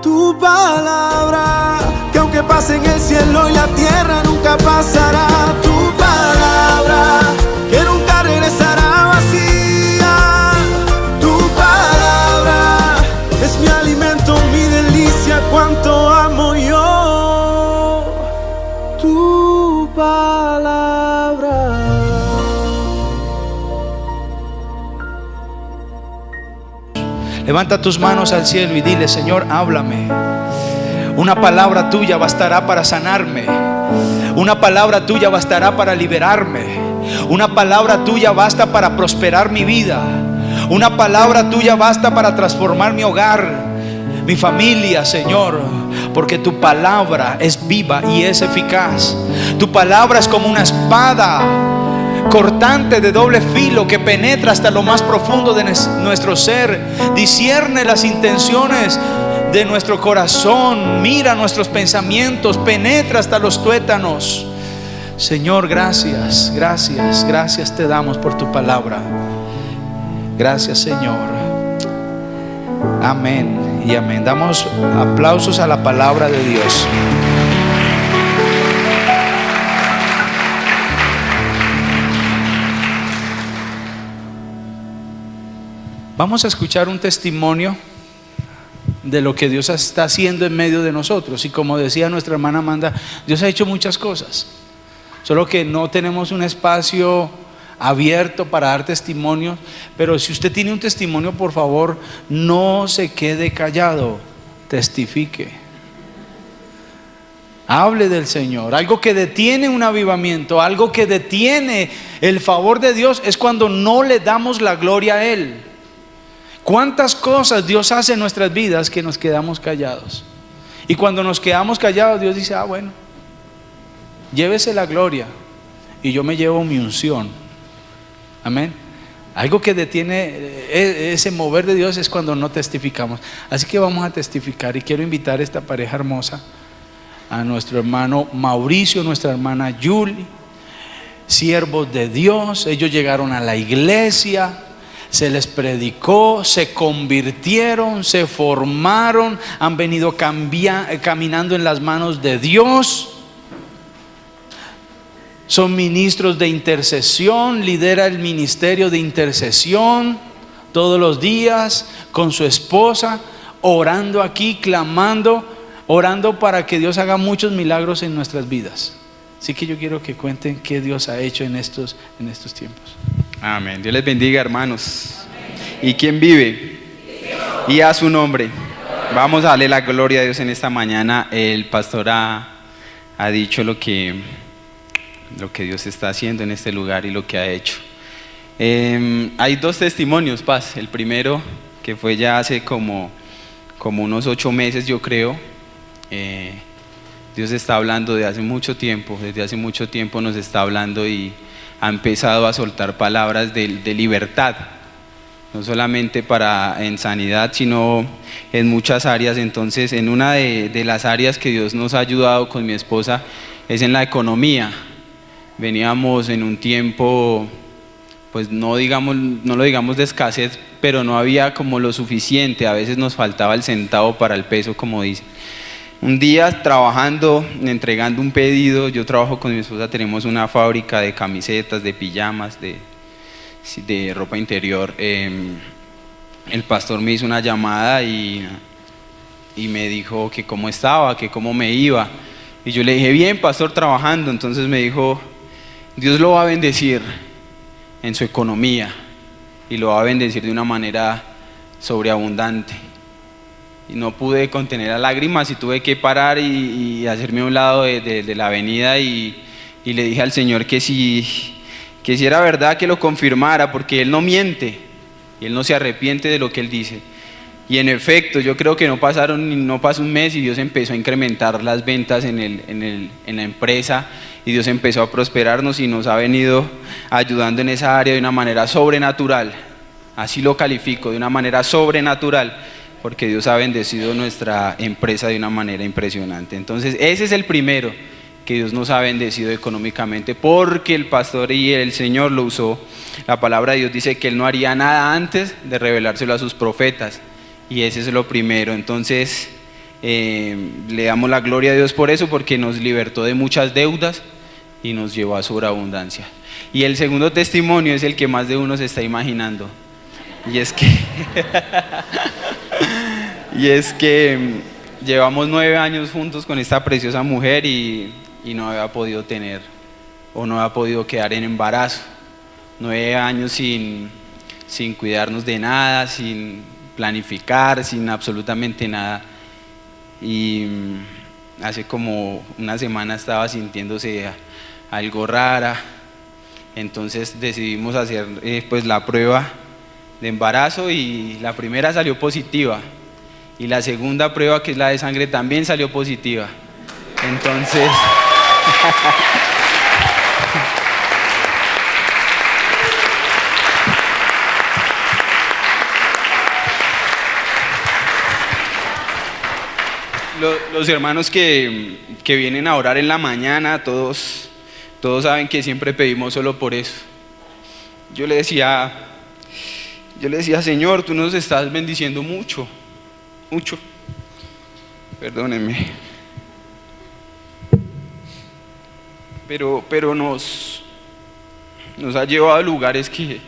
Tu palabra, que aunque pase en el cielo y la tierra nunca pasará. Tu palabra, que nunca regresará vacía. Tu palabra es mi alimento, mi delicia, cuánto amo yo. Tu palabra. Levanta tus manos al cielo y dile: Señor, háblame. Una palabra tuya bastará para sanarme. Una palabra tuya bastará para liberarme. Una palabra tuya basta para prosperar mi vida. Una palabra tuya basta para transformar mi hogar, mi familia, Señor. Porque tu palabra es viva y es eficaz. Tu palabra es como una espada cortante de doble filo que penetra hasta lo más profundo de nuestro ser, discierne las intenciones de nuestro corazón, mira nuestros pensamientos, penetra hasta los tuétanos. Señor, gracias, gracias, gracias te damos por tu palabra. Gracias, Señor. Amén y amén. Damos aplausos a la palabra de Dios. Vamos a escuchar un testimonio de lo que Dios está haciendo en medio de nosotros. Y como decía nuestra hermana Amanda, Dios ha hecho muchas cosas, solo que no tenemos un espacio abierto para dar testimonios. Pero si usted tiene un testimonio, por favor, no se quede callado, testifique, hable del Señor. Algo que detiene un avivamiento, algo que detiene el favor de Dios, es cuando no le damos la gloria a Él. ¿Cuántas cosas Dios hace en nuestras vidas que nos quedamos callados? Y cuando nos quedamos callados, Dios dice: bueno, llévese la gloria y yo me llevo mi unción. Amén. Algo que detiene ese mover de Dios es cuando no testificamos. Así que vamos a testificar, y quiero invitar a esta pareja hermosa, a nuestro hermano Mauricio, nuestra hermana Julie, siervos de Dios. Ellos llegaron a la iglesia, se les predicó, se convirtieron, se formaron, han venido caminando en las manos de Dios. Son ministros de intercesión, lidera el ministerio de intercesión todos los días con su esposa, orando aquí, clamando, orando para que Dios haga muchos milagros en nuestras vidas. Así que yo quiero que cuenten qué Dios ha hecho en estos tiempos. Amén. Dios les bendiga, hermanos. ¿Y quién vive? Y a su nombre. Vamos a darle la gloria a Dios en esta mañana. El pastor ha dicho lo que Dios está haciendo en este lugar y lo que ha hecho. Hay dos testimonios, Paz. El primero, que fue ya hace como unos 8 meses, yo creo. Dios está hablando desde hace mucho tiempo nos está hablando y ha empezado a soltar palabras de libertad, no solamente en sanidad, sino en muchas áreas. Entonces, en una de las áreas que Dios nos ha ayudado con mi esposa es en la economía. Veníamos en un tiempo, pues no lo digamos de escasez, pero no había como lo suficiente. A veces nos faltaba el centavo para el peso, como dicen. Un día trabajando, entregando un pedido, yo trabajo con mi esposa, tenemos una fábrica de camisetas, de pijamas, de ropa interior. El pastor me hizo una llamada y me dijo que cómo estaba, que cómo me iba. Y yo le dije: bien, pastor, trabajando. Entonces me dijo: Dios lo va a bendecir en su economía y lo va a bendecir de una manera sobreabundante. Y no pude contener las lágrimas y tuve que parar y hacerme a un lado de la avenida y le dije al Señor que si era verdad, que lo confirmara, porque Él no miente y Él no se arrepiente de lo que Él dice. Y en efecto, yo creo que no pasó un mes y Dios empezó a incrementar las ventas en la empresa, y Dios empezó a prosperarnos y nos ha venido ayudando en esa área de una manera sobrenatural. Así lo califico, de una manera sobrenatural, porque Dios ha bendecido nuestra empresa de una manera impresionante. Entonces, ese es el primero, que Dios nos ha bendecido económicamente, porque el pastor y el Señor lo usó. La palabra de Dios dice que Él no haría nada antes de revelárselo a sus profetas, y ese es lo primero. Entonces, Le damos la gloria a Dios por eso, porque nos libertó de muchas deudas y nos llevó a sobreabundancia. Y el segundo testimonio es el que más de uno se está imaginando. Y es que llevamos 9 años juntos con esta preciosa mujer y no había podido tener, o no había podido quedar en embarazo. 9 años sin cuidarnos de nada, sin planificar, sin absolutamente nada. Y hace como una semana estaba sintiéndose algo rara. Entonces decidimos hacer pues la prueba de embarazo y la primera salió positiva. Y la segunda prueba, que es la de sangre, también salió positiva. Entonces... Los hermanos que vienen a orar en la mañana, todos saben que siempre pedimos solo por eso. Yo le decía, Señor, tú nos estás bendiciendo mucho, mucho. Perdónenme. Pero nos ha llevado a lugares que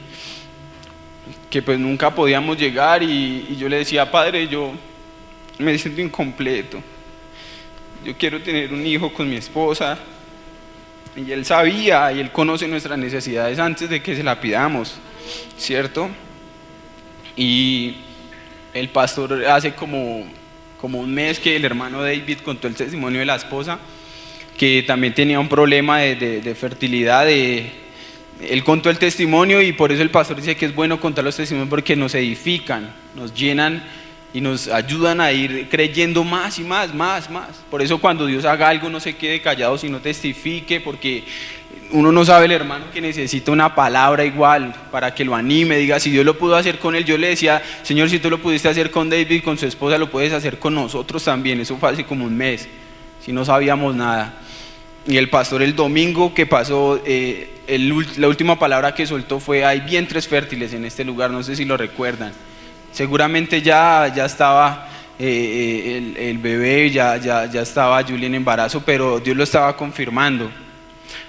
pues nunca podíamos llegar y yo le decía, Padre, yo me siento incompleto. Yo quiero tener un hijo con mi esposa. Y Él sabía y Él conoce nuestras necesidades antes de que se la pidamos, ¿cierto? Y el pastor hace como un mes que el hermano David contó el testimonio de la esposa, que también tenía un problema de fertilidad. Él contó el testimonio y por eso el pastor dice que es bueno contar los testimonios, porque nos edifican, nos llenan y nos ayudan a ir creyendo más y más. Por eso cuando Dios haga algo no se quede callado, sino testifique, porque uno no sabe el hermano que necesita una palabra igual para que lo anime, diga, si Dios lo pudo hacer con él. Yo le decía, Señor, si tú lo pudiste hacer con David y con su esposa, lo puedes hacer con nosotros también. Eso fue hace como un mes, si no sabíamos nada. Y el pastor el domingo que pasó, la última palabra que soltó fue: hay vientres fértiles en este lugar. No sé si lo recuerdan. Seguramente ya estaba el bebé, ya estaba Julie en embarazo, pero Dios lo estaba confirmando.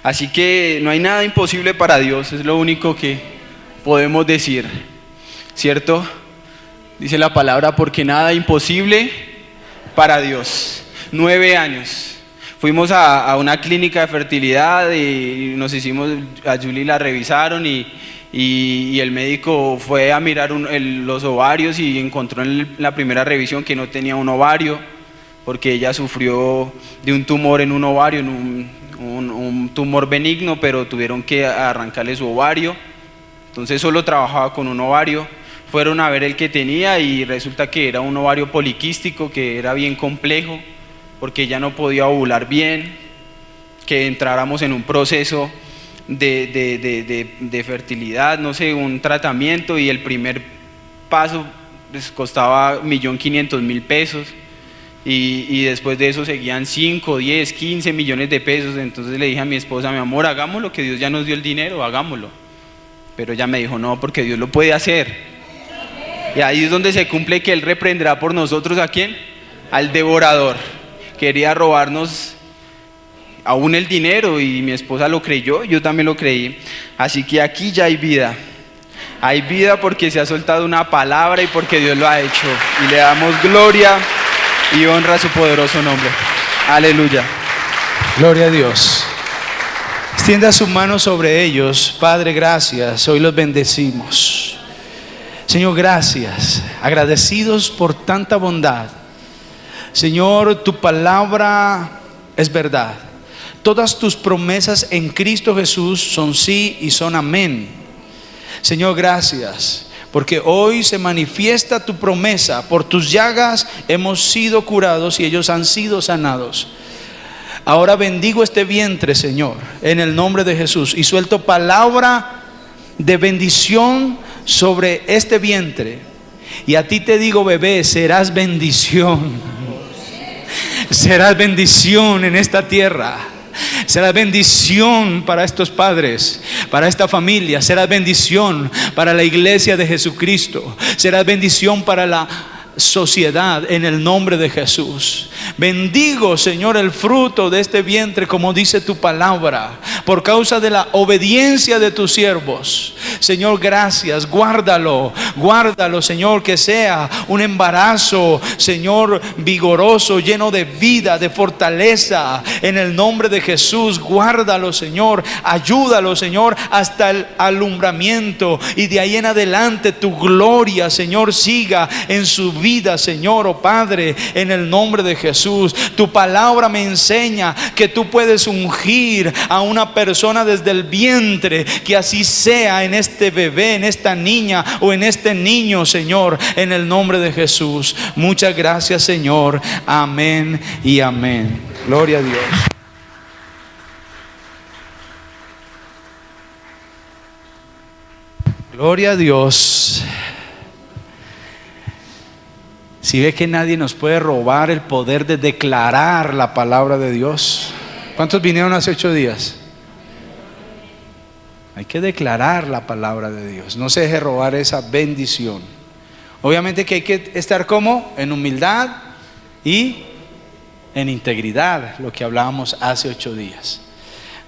Así que no hay nada imposible para Dios, es lo único que podemos decir, ¿cierto? Dice la palabra, porque nada imposible para Dios. 9 años. Fuimos a una clínica de fertilidad y a Julie la revisaron y el médico fue a mirar los ovarios y encontró en la primera revisión que no tenía un ovario, porque ella sufrió de un tumor en un ovario, un tumor benigno, pero tuvieron que arrancarle su ovario. Entonces solo trabajaba con un ovario. Fueron a ver el que tenía y resulta que era un ovario poliquístico, que era bien complejo, porque ella no podía ovular bien, que entráramos en un proceso de fertilidad, no sé, un tratamiento, y el primer paso pues costaba 1.500.000 pesos y después de eso seguían 5, 10, 15 millones de pesos. Entonces le dije a mi esposa, mi amor, hagámoslo, que Dios ya nos dio el dinero, hagámoslo. Pero ella me dijo, no, porque Dios lo puede hacer. Y ahí es donde se cumple que Él reprenderá por nosotros, ¿a quién? Al devorador. Quería robarnos aún el dinero y mi esposa lo creyó, yo también lo creí. Así que aquí ya hay vida. Hay vida porque se ha soltado una palabra y porque Dios lo ha hecho. Y le damos gloria y honra a su poderoso nombre. Aleluya. Gloria a Dios. Extienda su mano sobre ellos. Padre, gracias. Hoy los bendecimos. Señor, gracias. Agradecidos por tanta bondad. Señor, tu palabra es verdad. Todas tus promesas en Cristo Jesús son sí y son amén. Señor, gracias, porque hoy se manifiesta tu promesa. Por tus llagas hemos sido curados y ellos han sido sanados. Ahora bendigo este vientre, Señor, en el nombre de Jesús, y suelto palabra de bendición sobre este vientre. Y a ti te digo, bebé, serás bendición. Serás bendición en esta tierra. Serás bendición para estos padres, para esta familia. Serás bendición para la iglesia de Jesucristo. Serás bendición para sociedad en el nombre de Jesús. Bendigo, Señor, el fruto de este vientre, como dice tu palabra, por causa de la obediencia de tus siervos. Señor, gracias. Guárdalo, Señor, que sea un embarazo, Señor, vigoroso, lleno de vida, de fortaleza, en el nombre de Jesús. Guárdalo, Señor. Ayúdalo, Señor, hasta el alumbramiento, y de ahí en adelante tu gloria, Señor, siga en su vida, Señor, oh Padre, en el nombre de Jesús. Tu palabra me enseña que tú puedes ungir a una persona desde el vientre, que así sea en este bebé, en esta niña o en este niño, Señor, en el nombre de Jesús. Muchas gracias, Señor. Amén y amén. Gloria a Dios. Gloria a Dios. Si ve que nadie nos puede robar el poder de declarar la palabra de Dios. ¿Cuántos vinieron hace 8 días? Hay que declarar la palabra de Dios. No se deje robar esa bendición. Obviamente que hay que estar como en humildad y en integridad, lo que hablábamos hace 8 días.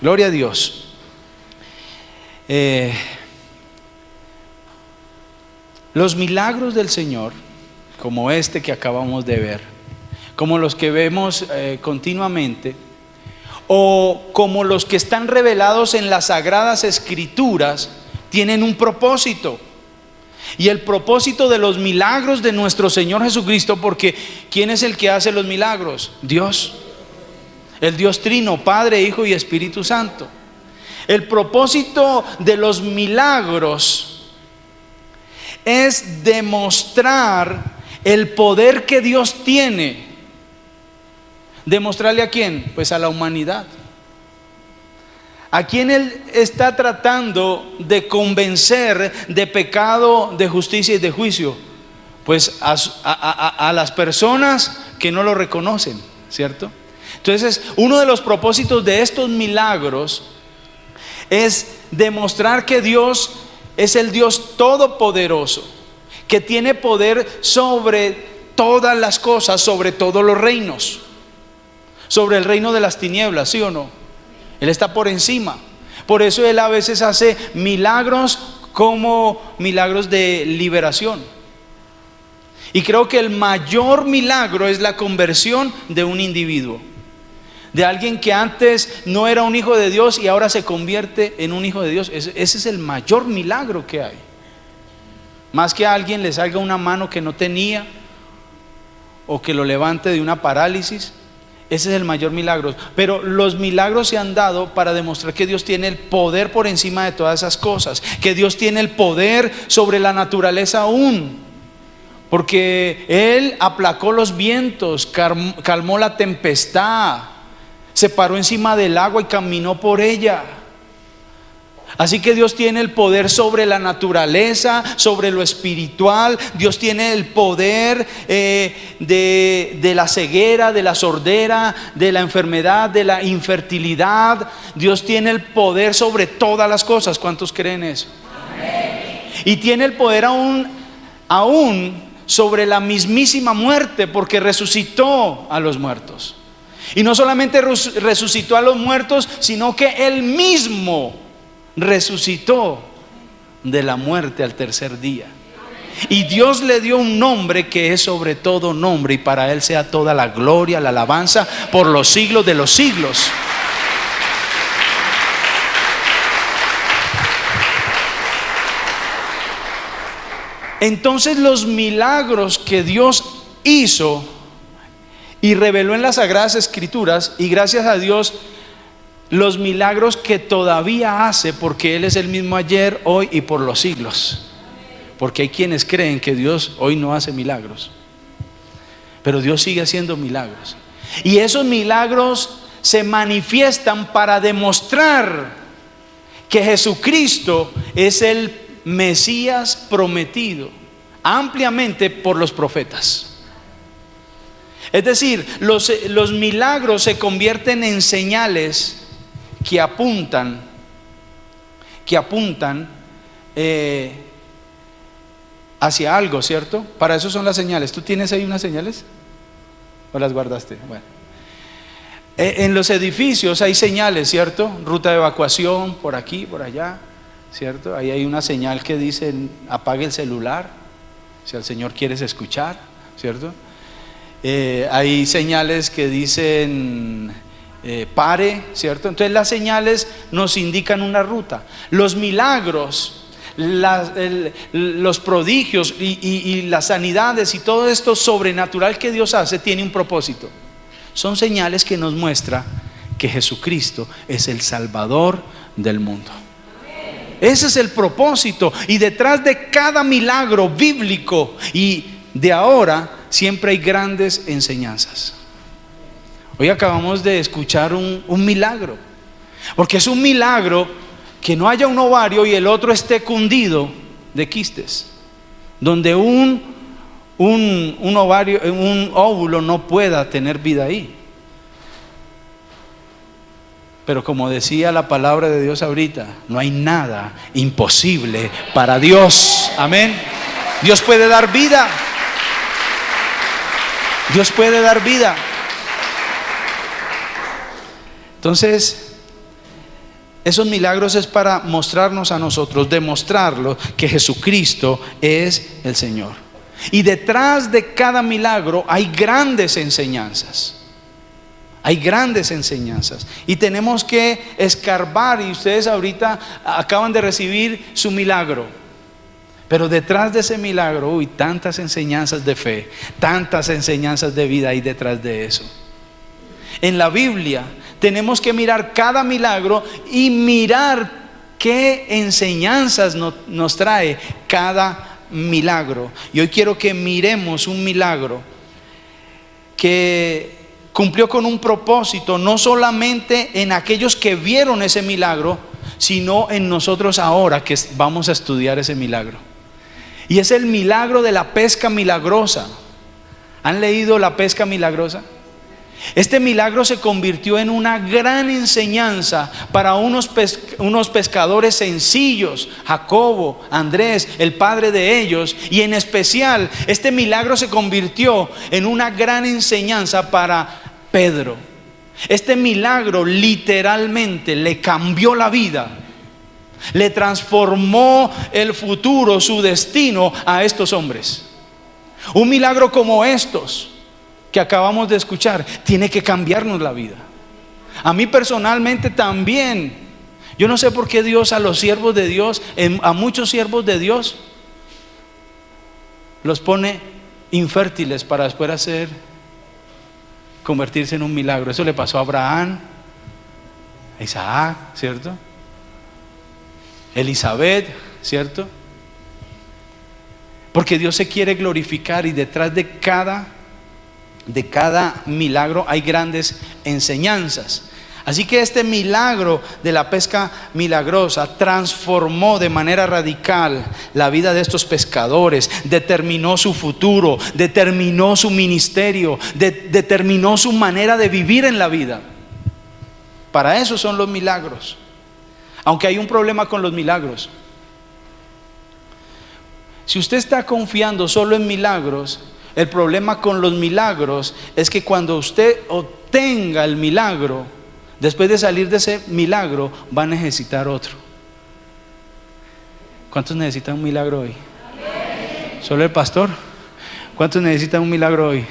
Gloria a Dios. Los milagros del Señor, como este que acabamos de ver, como los que vemos continuamente, o como los que están revelados en las Sagradas Escrituras, tienen un propósito. Y el propósito de los milagros de nuestro Señor Jesucristo, porque ¿quién es el que hace los milagros? Dios, el Dios Trino, Padre, Hijo y Espíritu Santo. El propósito de los milagros es demostrar el poder que Dios tiene. ¿Demostrarle a quién? Pues a la humanidad. ¿A quién Él está tratando de convencer de pecado, de justicia y de juicio? Pues a las personas que no lo reconocen, ¿cierto? Entonces, uno de los propósitos de estos milagros es demostrar que Dios es el Dios todopoderoso, que tiene poder sobre todas las cosas, sobre todos los reinos, sobre el reino de las tinieblas, ¿sí o no? Él está por encima. Por eso Él a veces hace milagros como milagros de liberación. Y creo que el mayor milagro es la conversión de un individuo, de alguien que antes no era un hijo de Dios y ahora se convierte en un hijo de Dios. Ese es el mayor milagro que hay. Más que a alguien le salga una mano que no tenía, o que lo levante de una parálisis. Ese es el mayor milagro. Pero los milagros se han dado para demostrar que Dios tiene el poder por encima de todas esas cosas, que Dios tiene el poder sobre la naturaleza aún, porque Él aplacó los vientos, calmó la tempestad, se paró encima del agua y caminó por ella. Así que Dios tiene el poder sobre la naturaleza, sobre lo espiritual. Dios tiene el poder de la ceguera, de la sordera, de la enfermedad, de la infertilidad. Dios tiene el poder sobre todas las cosas. ¿Cuántos creen eso? Amén. Y tiene el poder aún sobre la mismísima muerte, porque resucitó a los muertos. Y no solamente resucitó a los muertos, sino que Él mismo resucitó de la muerte al tercer día. Y Dios le dio un nombre que es sobre todo nombre, y para Él sea toda la gloria, la alabanza por los siglos de los siglos. Entonces, los milagros que Dios hizo y reveló en las Sagradas Escrituras, y gracias a Dios, los milagros que todavía hace, porque Él es el mismo ayer, hoy y por los siglos. Porque hay quienes creen que Dios hoy no hace milagros, pero Dios sigue haciendo milagros. Y esos milagros se manifiestan para demostrar que Jesucristo es el Mesías prometido ampliamente por los profetas. Es decir, los milagros se convierten en señales que apuntan hacia algo, ¿cierto? Para eso son las señales. ¿Tú tienes ahí unas señales? ¿O las guardaste? Bueno. En los edificios hay señales, ¿cierto? Ruta de evacuación, por aquí, por allá, ¿cierto? Ahí hay una señal que dice apague el celular, si al Señor quieres escuchar, ¿cierto? Hay señales que dicen pare, ¿cierto? Entonces las señales nos indican una ruta. Los milagros, los prodigios y las sanidades y todo esto sobrenatural que Dios hace tiene un propósito. Son señales que nos muestra que Jesucristo es el Salvador del mundo. Ese es el propósito. Y detrás de cada milagro bíblico y de ahora siempre hay grandes enseñanzas. Hoy acabamos de escuchar un milagro, porque es un milagro que no haya un ovario y el otro esté cundido de quistes, donde un ovario, un óvulo no pueda tener vida ahí. Pero como decía la palabra de Dios ahorita, no hay nada imposible para Dios. Amén. Dios puede dar vida. Dios puede dar vida. Entonces, esos milagros es para mostrarnos a nosotros, demostrarlo que Jesucristo es el Señor. Y detrás de cada milagro hay grandes enseñanzas. Hay grandes enseñanzas. Y tenemos que escarbar. Y ustedes ahorita acaban de recibir su milagro. Pero detrás de ese milagro, tantas enseñanzas de fe, tantas enseñanzas de vida hay detrás de eso. En la Biblia tenemos que mirar cada milagro y mirar qué enseñanzas nos trae cada milagro. Y hoy quiero que miremos un milagro que cumplió con un propósito, no solamente en aquellos que vieron ese milagro, sino en nosotros ahora que vamos a estudiar ese milagro. Y es el milagro de la pesca milagrosa. ¿Han leído la pesca milagrosa? Este milagro se convirtió en una gran enseñanza para unos pescadores sencillos, Jacobo, Andrés, el padre de ellos, y en especial este milagro se convirtió en una gran enseñanza para Pedro. Este milagro literalmente le cambió la vida, le transformó el futuro, su destino a estos hombres. Un milagro como estos que acabamos de escuchar tiene que cambiarnos la vida. A mí personalmente también. Yo no sé por qué Dios a los siervos de Dios, a muchos siervos de Dios, los pone infértiles para después convertirse en un milagro. Eso le pasó a Abraham, a Isaac, ¿cierto? Elizabeth, ¿cierto? Porque Dios se quiere glorificar y detrás de cada milagro hay grandes enseñanzas. Así que este milagro de la pesca milagrosa transformó de manera radical la vida de estos pescadores, determinó su futuro, determinó su ministerio, determinó su manera de vivir en la vida. Para eso son los milagros. Aunque hay un problema con los milagros. Si usted está confiando solo en milagros, el problema con los milagros es que cuando usted obtenga el milagro, después de salir de ese milagro, va a necesitar otro. ¿Cuántos necesitan un milagro hoy? ¿Solo el pastor? ¿Cuántos necesitan un milagro hoy?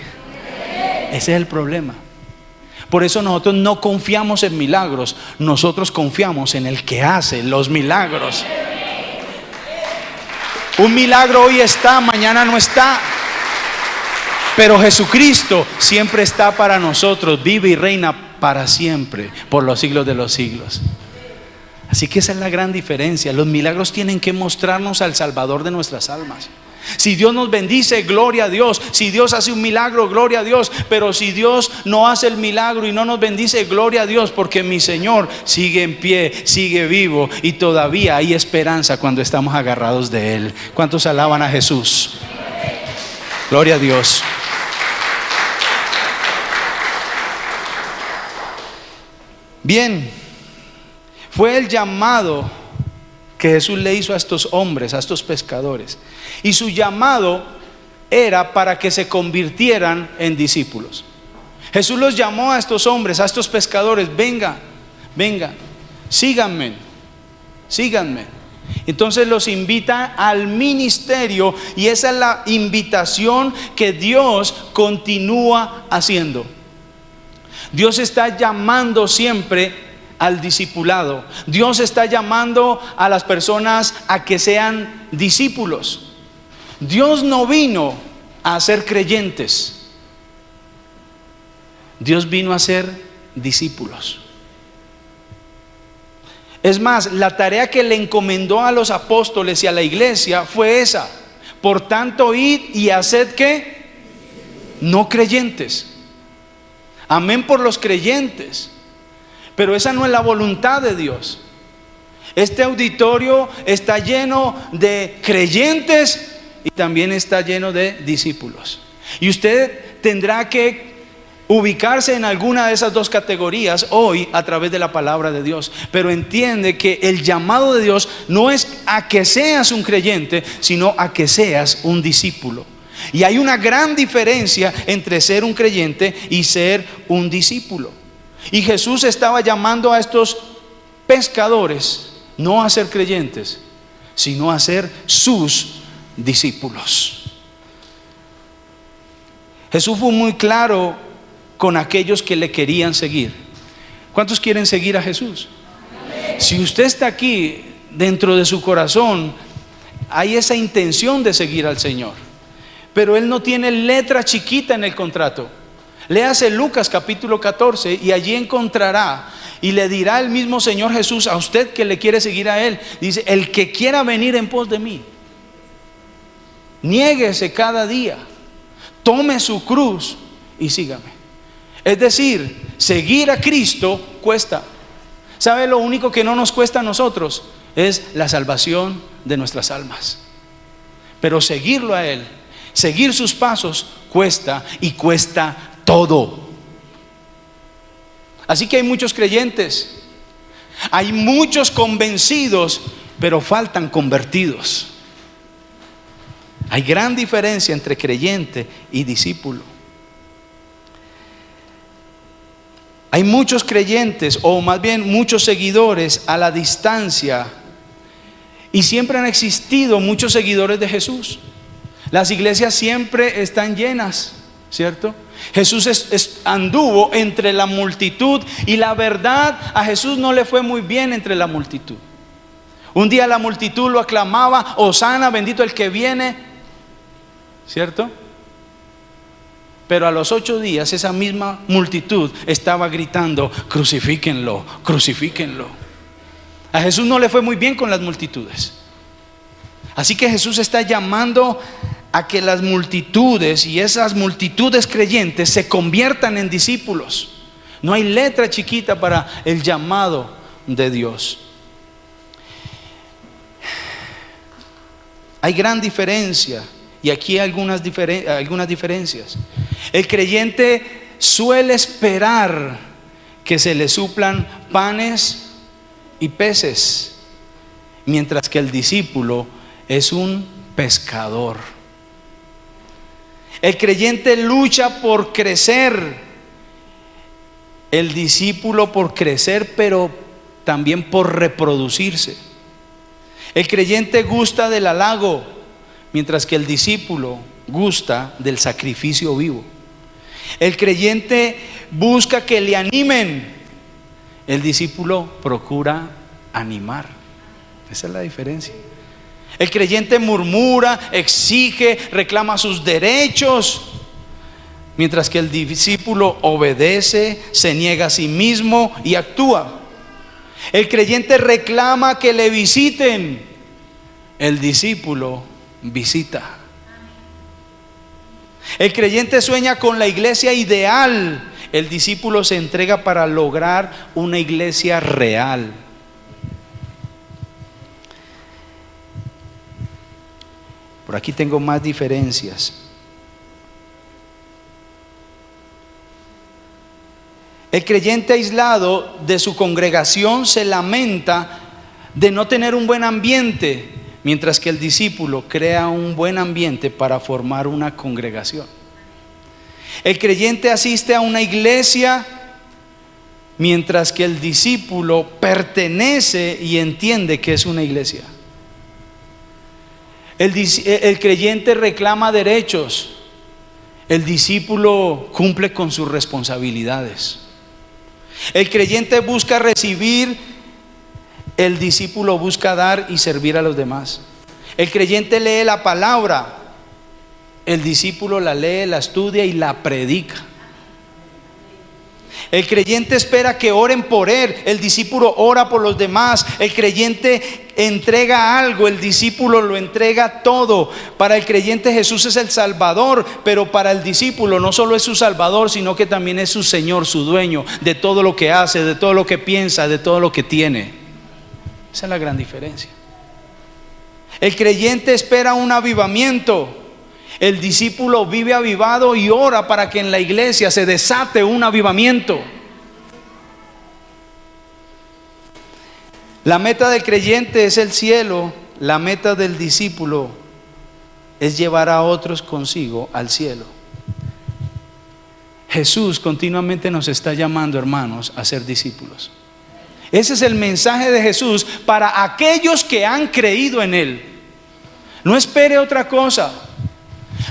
Ese es el problema. Por eso nosotros no confiamos en milagros, nosotros confiamos en el que hace los milagros. Un milagro hoy está, mañana no está. Pero Jesucristo siempre está para nosotros, vive y reina para siempre, por los siglos de los siglos. Así que esa es la gran diferencia. Los milagros tienen que mostrarnos al Salvador de nuestras almas. Si Dios nos bendice, gloria a Dios. Si Dios hace un milagro, gloria a Dios. Pero si Dios no hace el milagro y no nos bendice, gloria a Dios, porque mi Señor sigue en pie, sigue vivo, y todavía hay esperanza cuando estamos agarrados de Él. ¿Cuántos alaban a Jesús? Gloria a Dios. Bien, fue el llamado que Jesús le hizo a estos hombres, a estos pescadores. Y su llamado era para que se convirtieran en discípulos. Jesús los llamó a estos hombres, a estos pescadores: vengan, síganme. Entonces los invita al ministerio, y esa es la invitación que Dios continúa haciendo. Dios está llamando siempre al discipulado. Dios está llamando a las personas a que sean discípulos. Dios no vino a ser creyentes. Dios vino a ser discípulos. Es más, la tarea que le encomendó a los apóstoles y a la iglesia fue esa: por tanto, id y haced ¿qué? No creyentes. Amén por los creyentes, pero esa no es la voluntad de Dios. Este auditorio está lleno de creyentes y también está lleno de discípulos, y usted tendrá que ubicarse en alguna de esas dos categorías hoy a través de la palabra de Dios. Pero entiende que el llamado de Dios no es a que seas un creyente, sino a que seas un discípulo. Y hay una gran diferencia entre ser un creyente y ser un discípulo. Y Jesús estaba llamando a estos pescadores no a ser creyentes, sino a ser sus discípulos. Jesús fue muy claro con aquellos que le querían seguir. ¿Cuántos quieren seguir a Jesús? Si usted está aquí, dentro de su corazón hay esa intención de seguir al Señor, pero Él no tiene letra chiquita en el contrato. Léase Lucas capítulo 14 y allí encontrará, y le dirá el mismo Señor Jesús a usted que le quiere seguir a Él. Dice: el que quiera venir en pos de mí, niéguese cada día, tome su cruz y sígame. Es decir, seguir a Cristo cuesta. ¿Sabe lo único que no nos cuesta a nosotros? Es la salvación de nuestras almas. Pero seguirlo a Él, seguir sus pasos, cuesta, y cuesta todo. Así que hay muchos creyentes, hay muchos convencidos, pero faltan convertidos. Hay gran diferencia entre creyente y discípulo. Hay muchos creyentes, o más bien muchos seguidores a la distancia, y siempre han existido muchos seguidores de Jesús. Las iglesias siempre están llenas, ¿cierto? Jesús anduvo entre la multitud, y la verdad, a Jesús no le fue muy bien entre la multitud. Un día la multitud lo aclamaba: Hosana, bendito el que viene, ¿cierto? Pero a los 8 días esa misma multitud estaba gritando: crucifíquenlo, crucifíquenlo. A Jesús no le fue muy bien con las multitudes. Así que Jesús está llamando a que las multitudes, y esas multitudes creyentes, se conviertan en discípulos. No hay letra chiquita para el llamado de Dios. Hay gran diferencia, y aquí hay algunas diferencias. El creyente suele esperar que se le suplan panes y peces, mientras que el discípulo es un pescador. El creyente lucha por crecer, el discípulo por crecer, pero también por reproducirse. El creyente gusta del halago, mientras que el discípulo gusta del sacrificio vivo. El creyente busca que le animen, el discípulo procura animar. Esa es la diferencia. El creyente murmura, exige, reclama sus derechos, mientras que el discípulo obedece, se niega a sí mismo y actúa. El creyente reclama que le visiten, el discípulo visita. El creyente sueña con la iglesia ideal, el discípulo se entrega para lograr una iglesia real. Por aquí tengo más diferencias. El creyente aislado de su congregación se lamenta de no tener un buen ambiente, mientras que el discípulo crea un buen ambiente para formar una congregación. El creyente asiste a una iglesia, mientras que el discípulo pertenece y entiende que es una iglesia. El creyente reclama derechos, el discípulo cumple con sus responsabilidades. El creyente busca recibir, el discípulo busca dar y servir a los demás. El creyente lee la palabra, el discípulo la lee, la estudia y la predica. El creyente espera que oren por él, el discípulo ora por los demás. El creyente entrega algo, el discípulo lo entrega todo. Para el creyente Jesús es el Salvador, pero para el discípulo no solo es su Salvador, sino que también es su Señor, su dueño de todo lo que hace, de todo lo que piensa, de todo lo que tiene. Esa es la gran diferencia. El creyente espera un avivamiento. El discípulo vive avivado y ora para que en la iglesia se desate un avivamiento. La meta del creyente es el cielo. La meta del discípulo es llevar a otros consigo al cielo. Jesús continuamente nos está llamando, hermanos, a ser discípulos. Ese es el mensaje de Jesús para aquellos que han creído en Él. No espere otra cosa.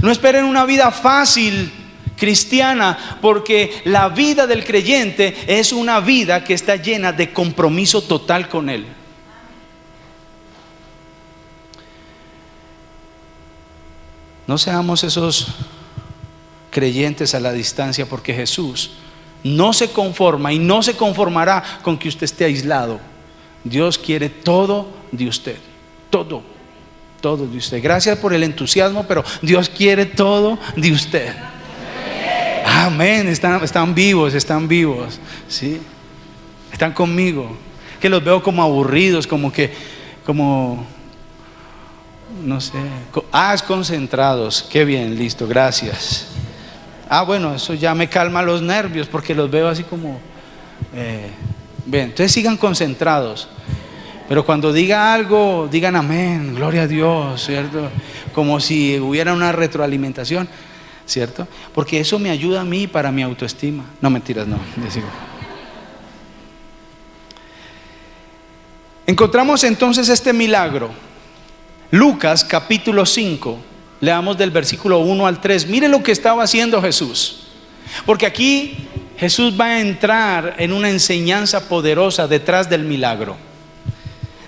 No esperen una vida fácil cristiana, porque la vida del creyente es una vida que está llena de compromiso total con Él. No seamos esos creyentes a la distancia, porque Jesús no se conforma y no se conformará con que usted esté aislado. Dios quiere todo de usted, todo de usted. Gracias por el entusiasmo, pero Dios quiere todo de usted. Amén. Están vivos, ¿sí? Están conmigo. Que los veo como aburridos, como no sé. Es concentrados. Qué bien, listo, gracias. Bueno, eso ya me calma los nervios, porque los veo así como bien, entonces sigan concentrados. Pero cuando diga algo, digan amén, gloria a Dios, ¿cierto? Como si hubiera una retroalimentación, ¿cierto? Porque eso me ayuda a mí para mi autoestima. No, mentiras, no. Encontramos entonces este milagro. Lucas capítulo 5, leamos del versículo 1 al 3. Mire lo que estaba haciendo Jesús. Porque aquí Jesús va a entrar en una enseñanza poderosa detrás del milagro.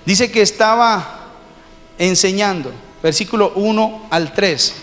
Dice que estaba enseñando, versículo 1 al 3.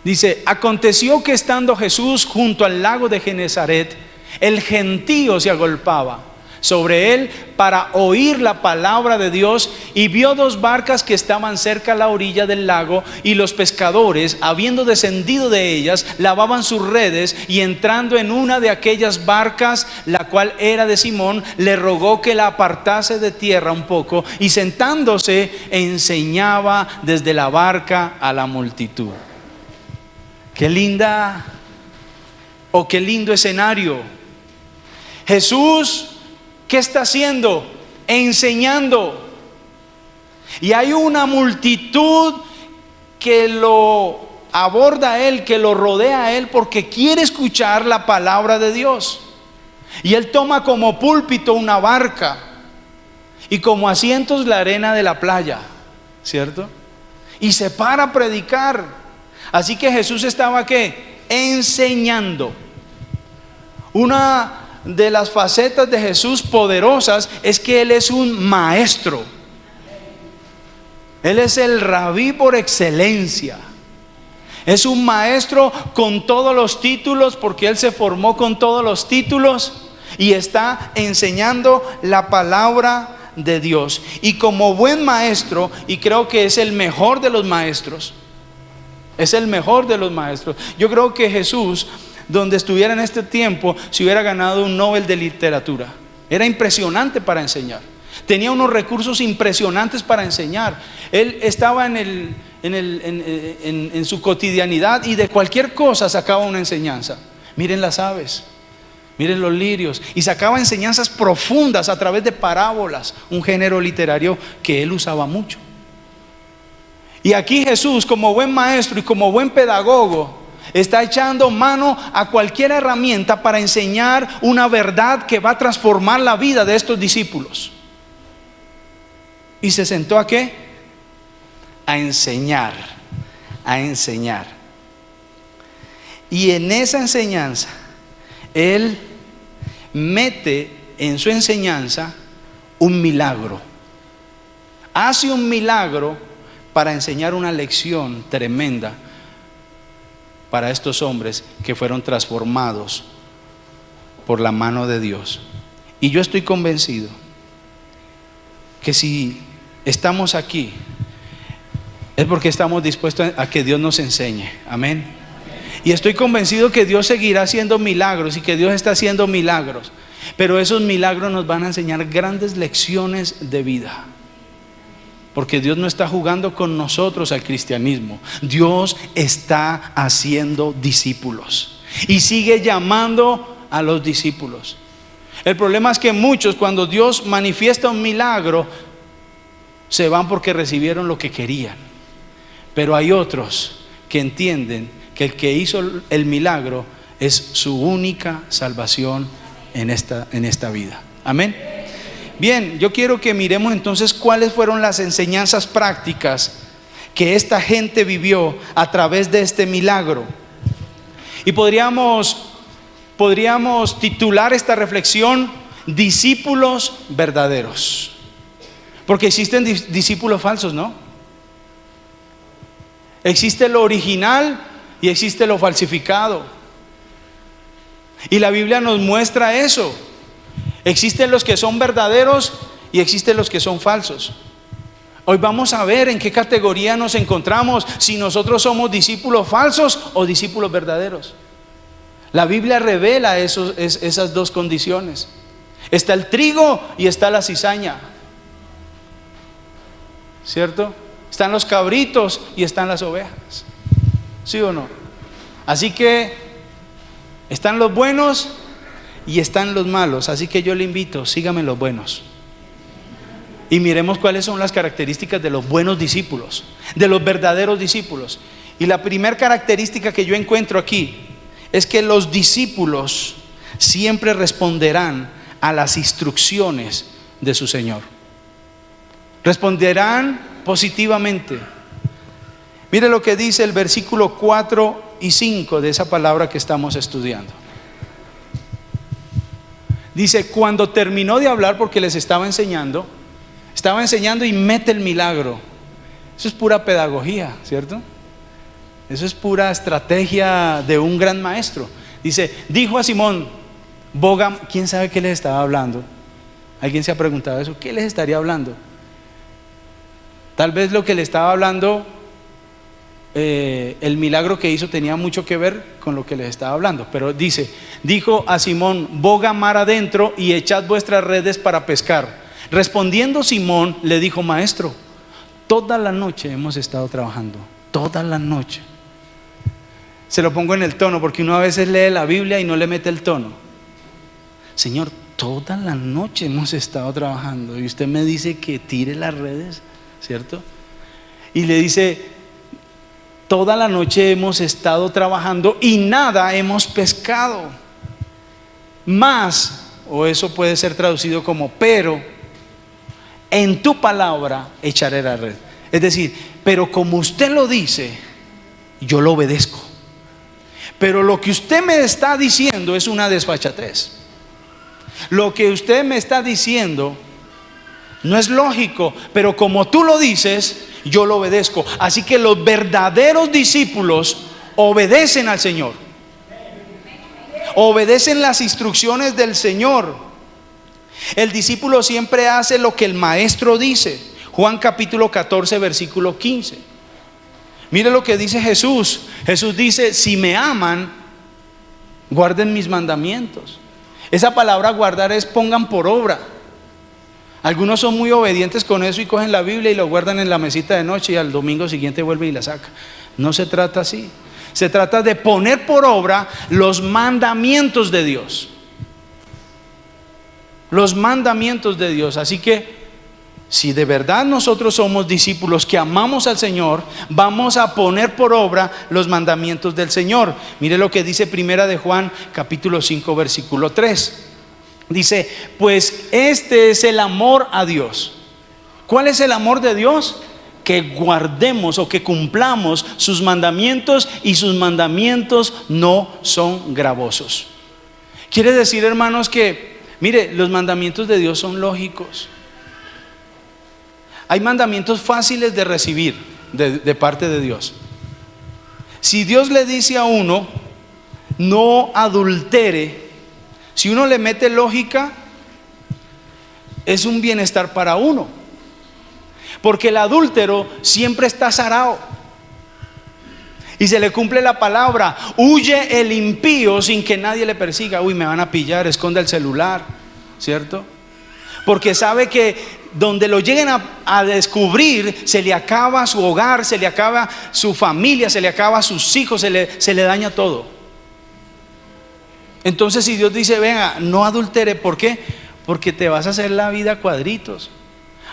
Dice: aconteció que estando Jesús junto al lago de Genezaret, el gentío se agolpaba sobre él para oír la palabra de Dios, y vio dos barcas que estaban cerca a la orilla del lago, y los pescadores, habiendo descendido de ellas, lavaban sus redes, y entrando en una de aquellas barcas, la cual era de Simón, le rogó que la apartase de tierra un poco, y sentándose enseñaba desde la barca a la multitud. Qué linda qué lindo escenario. Jesús, ¿qué está haciendo? Enseñando. Y hay una multitud que lo aborda a él, que lo rodea a él, porque quiere escuchar la palabra de Dios. Y él toma como púlpito una barca y como asientos la arena de la playa, ¿cierto? Y se para a predicar. Así que Jesús estaba ¿qué? Enseñando. Una de las facetas de Jesús poderosas es que Él es un maestro. Él es el rabí por excelencia. Es un maestro con todos los títulos, porque Él se formó con todos los títulos y está enseñando la palabra de Dios. Y como buen maestro, y creo que es el mejor de los maestros, es el mejor de los maestros. Yo creo que Jesús, donde estuviera en este tiempo, se hubiera ganado un Nobel de literatura. Era impresionante para enseñar. Tenía unos recursos impresionantes para enseñar. Él estaba en su cotidianidad y de cualquier cosa sacaba una enseñanza. Miren las aves. Miren los lirios. Y sacaba enseñanzas profundas a través de parábolas, un género literario que él usaba mucho. Y aquí Jesús, como buen maestro y como buen pedagogo, está echando mano a cualquier herramienta para enseñar una verdad que va a transformar la vida de estos discípulos. ¿Y se sentó a qué? A enseñar, a enseñar. Y en esa enseñanza, Él mete en su enseñanza un milagro. Hace un milagro para enseñar una lección tremenda para estos hombres que fueron transformados por la mano de Dios. Y yo estoy convencido que si estamos aquí es porque estamos dispuestos a que Dios nos enseñe. Amén. Y estoy convencido que Dios seguirá haciendo milagros y que Dios está haciendo milagros, pero esos milagros nos van a enseñar grandes lecciones de vida. Porque Dios no está jugando con nosotros al cristianismo. Dios está haciendo discípulos y sigue llamando a los discípulos. El problema es que muchos, cuando Dios manifiesta un milagro, se van porque recibieron lo que querían. Pero hay otros que entienden que el que hizo el milagro es su única salvación en esta vida. Amén. Bien, yo quiero que miremos entonces cuáles fueron las enseñanzas prácticas que esta gente vivió a través de este milagro. Y podríamos titular esta reflexión: discípulos verdaderos. Porque existen discípulos falsos, ¿no? Existe lo original y existe lo falsificado. Y la Biblia nos muestra eso. Existen los que son verdaderos y existen los que son falsos. Hoy vamos a ver en qué categoría nos encontramos, si nosotros somos discípulos falsos o discípulos verdaderos. La Biblia revela esas dos condiciones. Está el trigo y está la cizaña, ¿cierto? Están los cabritos y están las ovejas, ¿sí o no? Así que están los buenos y están los malos. Así que yo le invito, sígame los buenos. Y miremos cuáles son las características de los buenos discípulos, de los verdaderos discípulos. Y la primera característica que yo encuentro aquí es que los discípulos siempre responderán a las instrucciones de su Señor. Responderán positivamente. Mire lo que dice el versículo 4 y 5 de esa palabra que estamos estudiando. Dice: cuando terminó de hablar, porque les estaba enseñando y mete el milagro. Eso es pura pedagogía, ¿cierto? Eso es pura estrategia de un gran maestro. Dice: dijo a Simón, boga. ¿Quién sabe qué les estaba hablando? ¿Alguien se ha preguntado eso? ¿Qué les estaría hablando? Tal vez lo que le estaba hablando, el milagro que hizo tenía mucho que ver con lo que les estaba hablando. Pero dice: dijo a Simón, boga mar adentro y echad vuestras redes para pescar. Respondiendo Simón le dijo: maestro, toda la noche hemos estado trabajando, toda la noche. Se lo pongo en el tono porque uno a veces lee la Biblia y no le mete el tono. Señor, toda la noche hemos estado trabajando y usted me dice que tire las redes, ¿cierto? Y le dice: toda la noche hemos estado trabajando y nada hemos pescado. Más, o eso puede ser traducido como pero, en tu palabra echaré la red. Es decir, pero como usted lo dice, yo lo obedezco. Pero lo que usted me está diciendo es una desfachatez. Lo que usted me está diciendo no es lógico, pero como tú lo dices, yo lo obedezco. Así que los verdaderos discípulos obedecen al Señor, obedecen las instrucciones del Señor. El discípulo siempre hace lo que el maestro dice. Juan capítulo 14 versículo 15. Mire lo que dice Jesús. Jesús dice: si me aman, guarden mis mandamientos. Esa palabra guardar es pongan por obra. Algunos son muy obedientes con eso y cogen la Biblia y lo guardan en la mesita de noche y al domingo siguiente vuelven y la sacan. No se trata así. Se trata de poner por obra los mandamientos de Dios. los mandamientos de Dios. Así que si de verdad nosotros somos discípulos que amamos al Señor, vamos a poner por obra los mandamientos del Señor. Mire lo que dice Primera de Juan, capítulo 5, versículo 3. Dice, pues este es el amor a Dios. ¿Cuál es el amor de Dios? Que guardemos o que cumplamos sus mandamientos, y sus mandamientos no son gravosos. Quiere decir, hermanos, que mire, los mandamientos de Dios son lógicos. Hay mandamientos fáciles de recibir de parte de Dios. Si Dios le dice a uno, no adultere, si uno le mete lógica, es un bienestar para uno. Porque el adúltero siempre está azarado y se le cumple la palabra: huye el impío sin que nadie le persiga. Uy, me van a pillar, esconde el celular, ¿cierto? Porque sabe que donde lo lleguen a descubrir, se le acaba su hogar, se le acaba su familia, se le acaba sus hijos, se le daña todo. Entonces, si Dios dice, venga, no adultere, ¿por qué? Porque te vas a hacer la vida a cuadritos.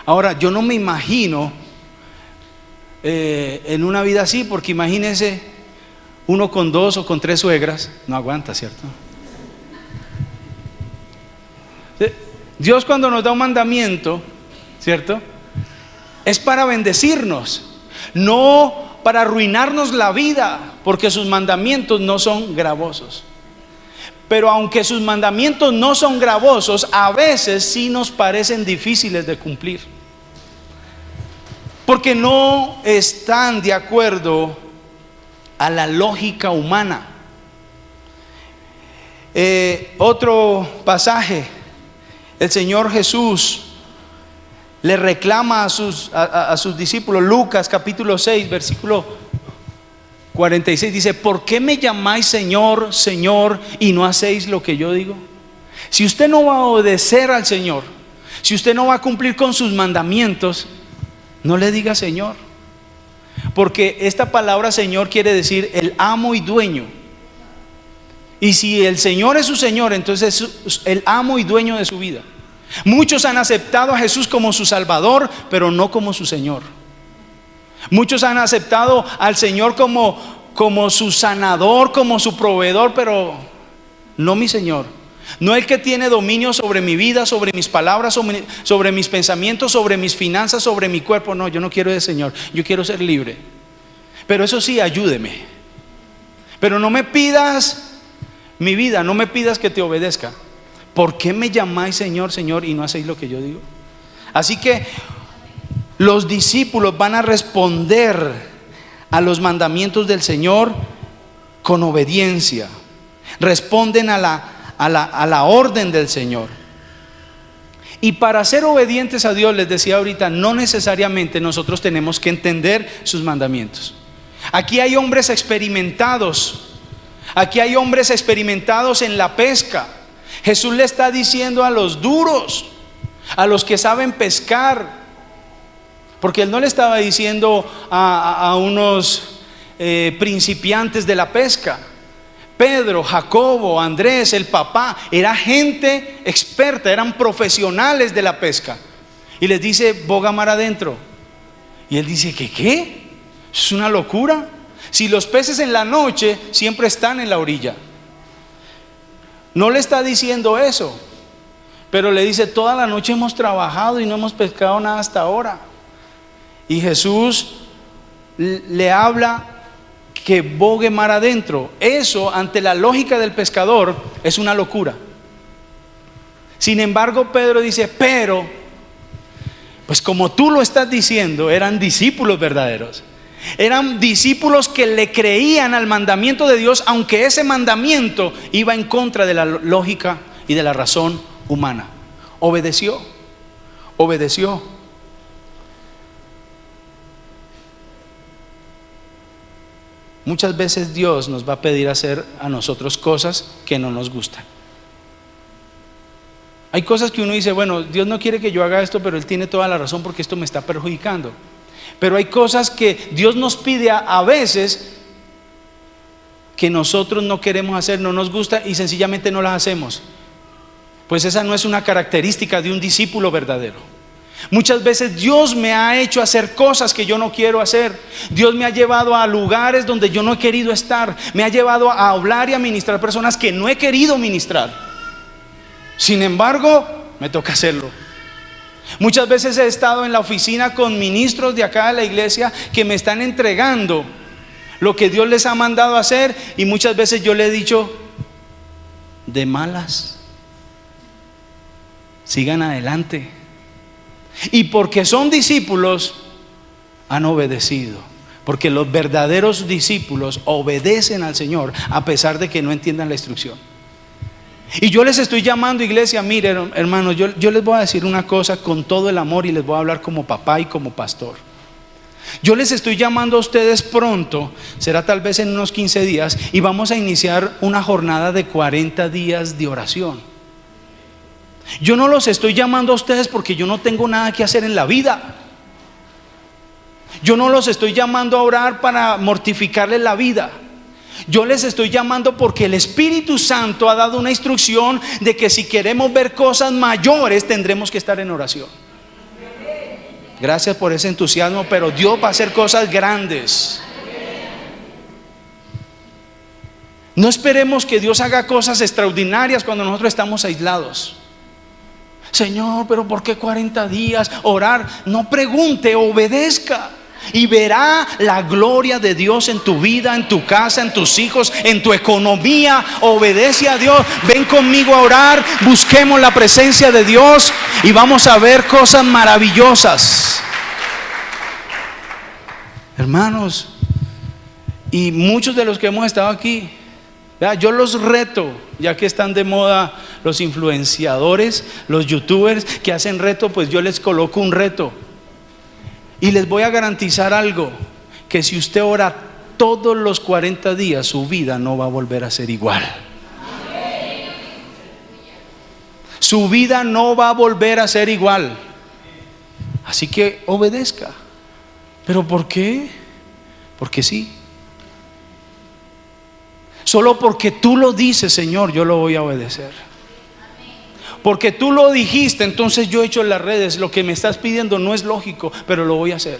Ahora, yo no me imagino en una vida así, porque imagínese uno con 2 o con 3 suegras, no aguanta, ¿cierto? Dios, cuando nos da un mandamiento, ¿cierto?, es para bendecirnos, no para arruinarnos la vida, porque sus mandamientos no son gravosos. Pero aunque sus mandamientos no son gravosos, a veces sí nos parecen difíciles de cumplir, porque no están de acuerdo a la lógica humana. Otro pasaje, el Señor Jesús le reclama a sus discípulos. Lucas capítulo 6, versículo 46, dice: ¿por qué me llamáis Señor, Señor, y no hacéis lo que yo digo? Si usted no va a obedecer al Señor, si usted no va a cumplir con sus mandamientos, no le diga Señor, porque esta palabra Señor quiere decir el amo y dueño. Y si el Señor es su Señor, entonces es el amo y dueño de su vida. Muchos han aceptado a Jesús como su Salvador, pero no como su Señor. Muchos han aceptado al Señor como su sanador, como su proveedor, pero no mi Señor. No el que tiene dominio sobre mi vida, sobre mis palabras, sobre mis pensamientos, sobre mis finanzas, sobre mi cuerpo. No, yo no quiero ese Señor, yo quiero ser libre. Pero eso sí, ayúdeme. Pero no me pidas mi vida, no me pidas que te obedezca. ¿Por qué me llamáis Señor, Señor, y no hacéis lo que yo digo? Así que los discípulos van a responder a los mandamientos del Señor con obediencia. Responden a la orden del Señor. Y para ser obedientes a Dios, les decía ahorita, no necesariamente nosotros tenemos que entender sus mandamientos. Aquí hay hombres experimentados. Aquí hay hombres experimentados en la pesca. Jesús le está diciendo a los duros, a los que saben pescar, porque Él no le estaba diciendo a unos principiantes de la pesca. Pedro, Jacobo, Andrés, el papá, era gente experta, eran profesionales de la pesca. Y les dice: boga mar adentro. Y él dice: ¿qué? Es una locura. Si los peces en la noche siempre están en la orilla. No le está diciendo eso, pero le dice: toda la noche hemos trabajado y no hemos pescado nada hasta ahora. Y Jesús le habla que bogue mar adentro. Eso, ante la lógica del pescador, es una locura. Sin embargo, Pedro dice: pero, pues como tú lo estás diciendo, eran discípulos verdaderos. Eran discípulos que le creían al mandamiento de Dios, aunque ese mandamiento iba en contra de la lógica y de la razón humana. Obedeció. Muchas veces Dios nos va a pedir hacer a nosotros cosas que no nos gustan. Hay cosas que uno dice: bueno, Dios no quiere que yo haga esto, pero Él tiene toda la razón porque esto me está perjudicando. Pero hay cosas que Dios nos pide a veces que nosotros no queremos hacer, no nos gusta y sencillamente no las hacemos. Pues esa no es una característica de un discípulo verdadero. Muchas veces Dios me ha hecho hacer cosas que yo no quiero hacer. Dios me ha llevado a lugares donde yo no he querido estar. Me ha llevado a hablar y a ministrar personas que no he querido ministrar. Sin embargo, me toca hacerlo. Muchas veces he estado en la oficina con ministros de acá de la iglesia que me están entregando lo que Dios les ha mandado a hacer, y muchas veces yo le he dicho, de malas, sigan adelante. Y porque son discípulos, han obedecido. Porque los verdaderos discípulos obedecen al Señor a pesar de que no entiendan la instrucción. Y yo les estoy llamando, iglesia, miren, hermanos, yo les voy a decir una cosa con todo el amor, y les voy a hablar como papá y como pastor. Yo les estoy llamando a ustedes pronto, será tal vez en unos 15 días, y vamos a iniciar una jornada de 40 días de oración. Yo no los estoy llamando a ustedes porque yo no tengo nada que hacer en la vida. Yo no los estoy llamando a orar para mortificarles la vida. Yo les estoy llamando porque el Espíritu Santo ha dado una instrucción de que si queremos ver cosas mayores tendremos que estar en oración. Gracias por ese entusiasmo, pero Dios va a hacer cosas grandes. No esperemos que Dios haga cosas extraordinarias cuando nosotros estamos aislados. Señor, pero ¿por qué 40 días? Orar. No pregunte, obedezca. Y verá la gloria de Dios en tu vida, en tu casa, en tus hijos, en tu economía. Obedece a Dios. Ven conmigo a orar. Busquemos la presencia de Dios y vamos a ver cosas maravillosas. Hermanos, y muchos de los que hemos estado aquí, yo los reto, ya que están de moda los influenciadores, los youtubers que hacen reto, pues yo les coloco un reto. Y les voy a garantizar algo, que si usted ora todos los 40 días, su vida no va a volver a ser igual. Su vida no va a volver a ser igual. Así que obedezca. ¿Pero por qué? Porque sí. Solo porque tú lo dices, Señor, yo lo voy a obedecer. Porque tú lo dijiste, entonces yo he hecho en las redes. Lo que me estás pidiendo no es lógico, pero lo voy a hacer.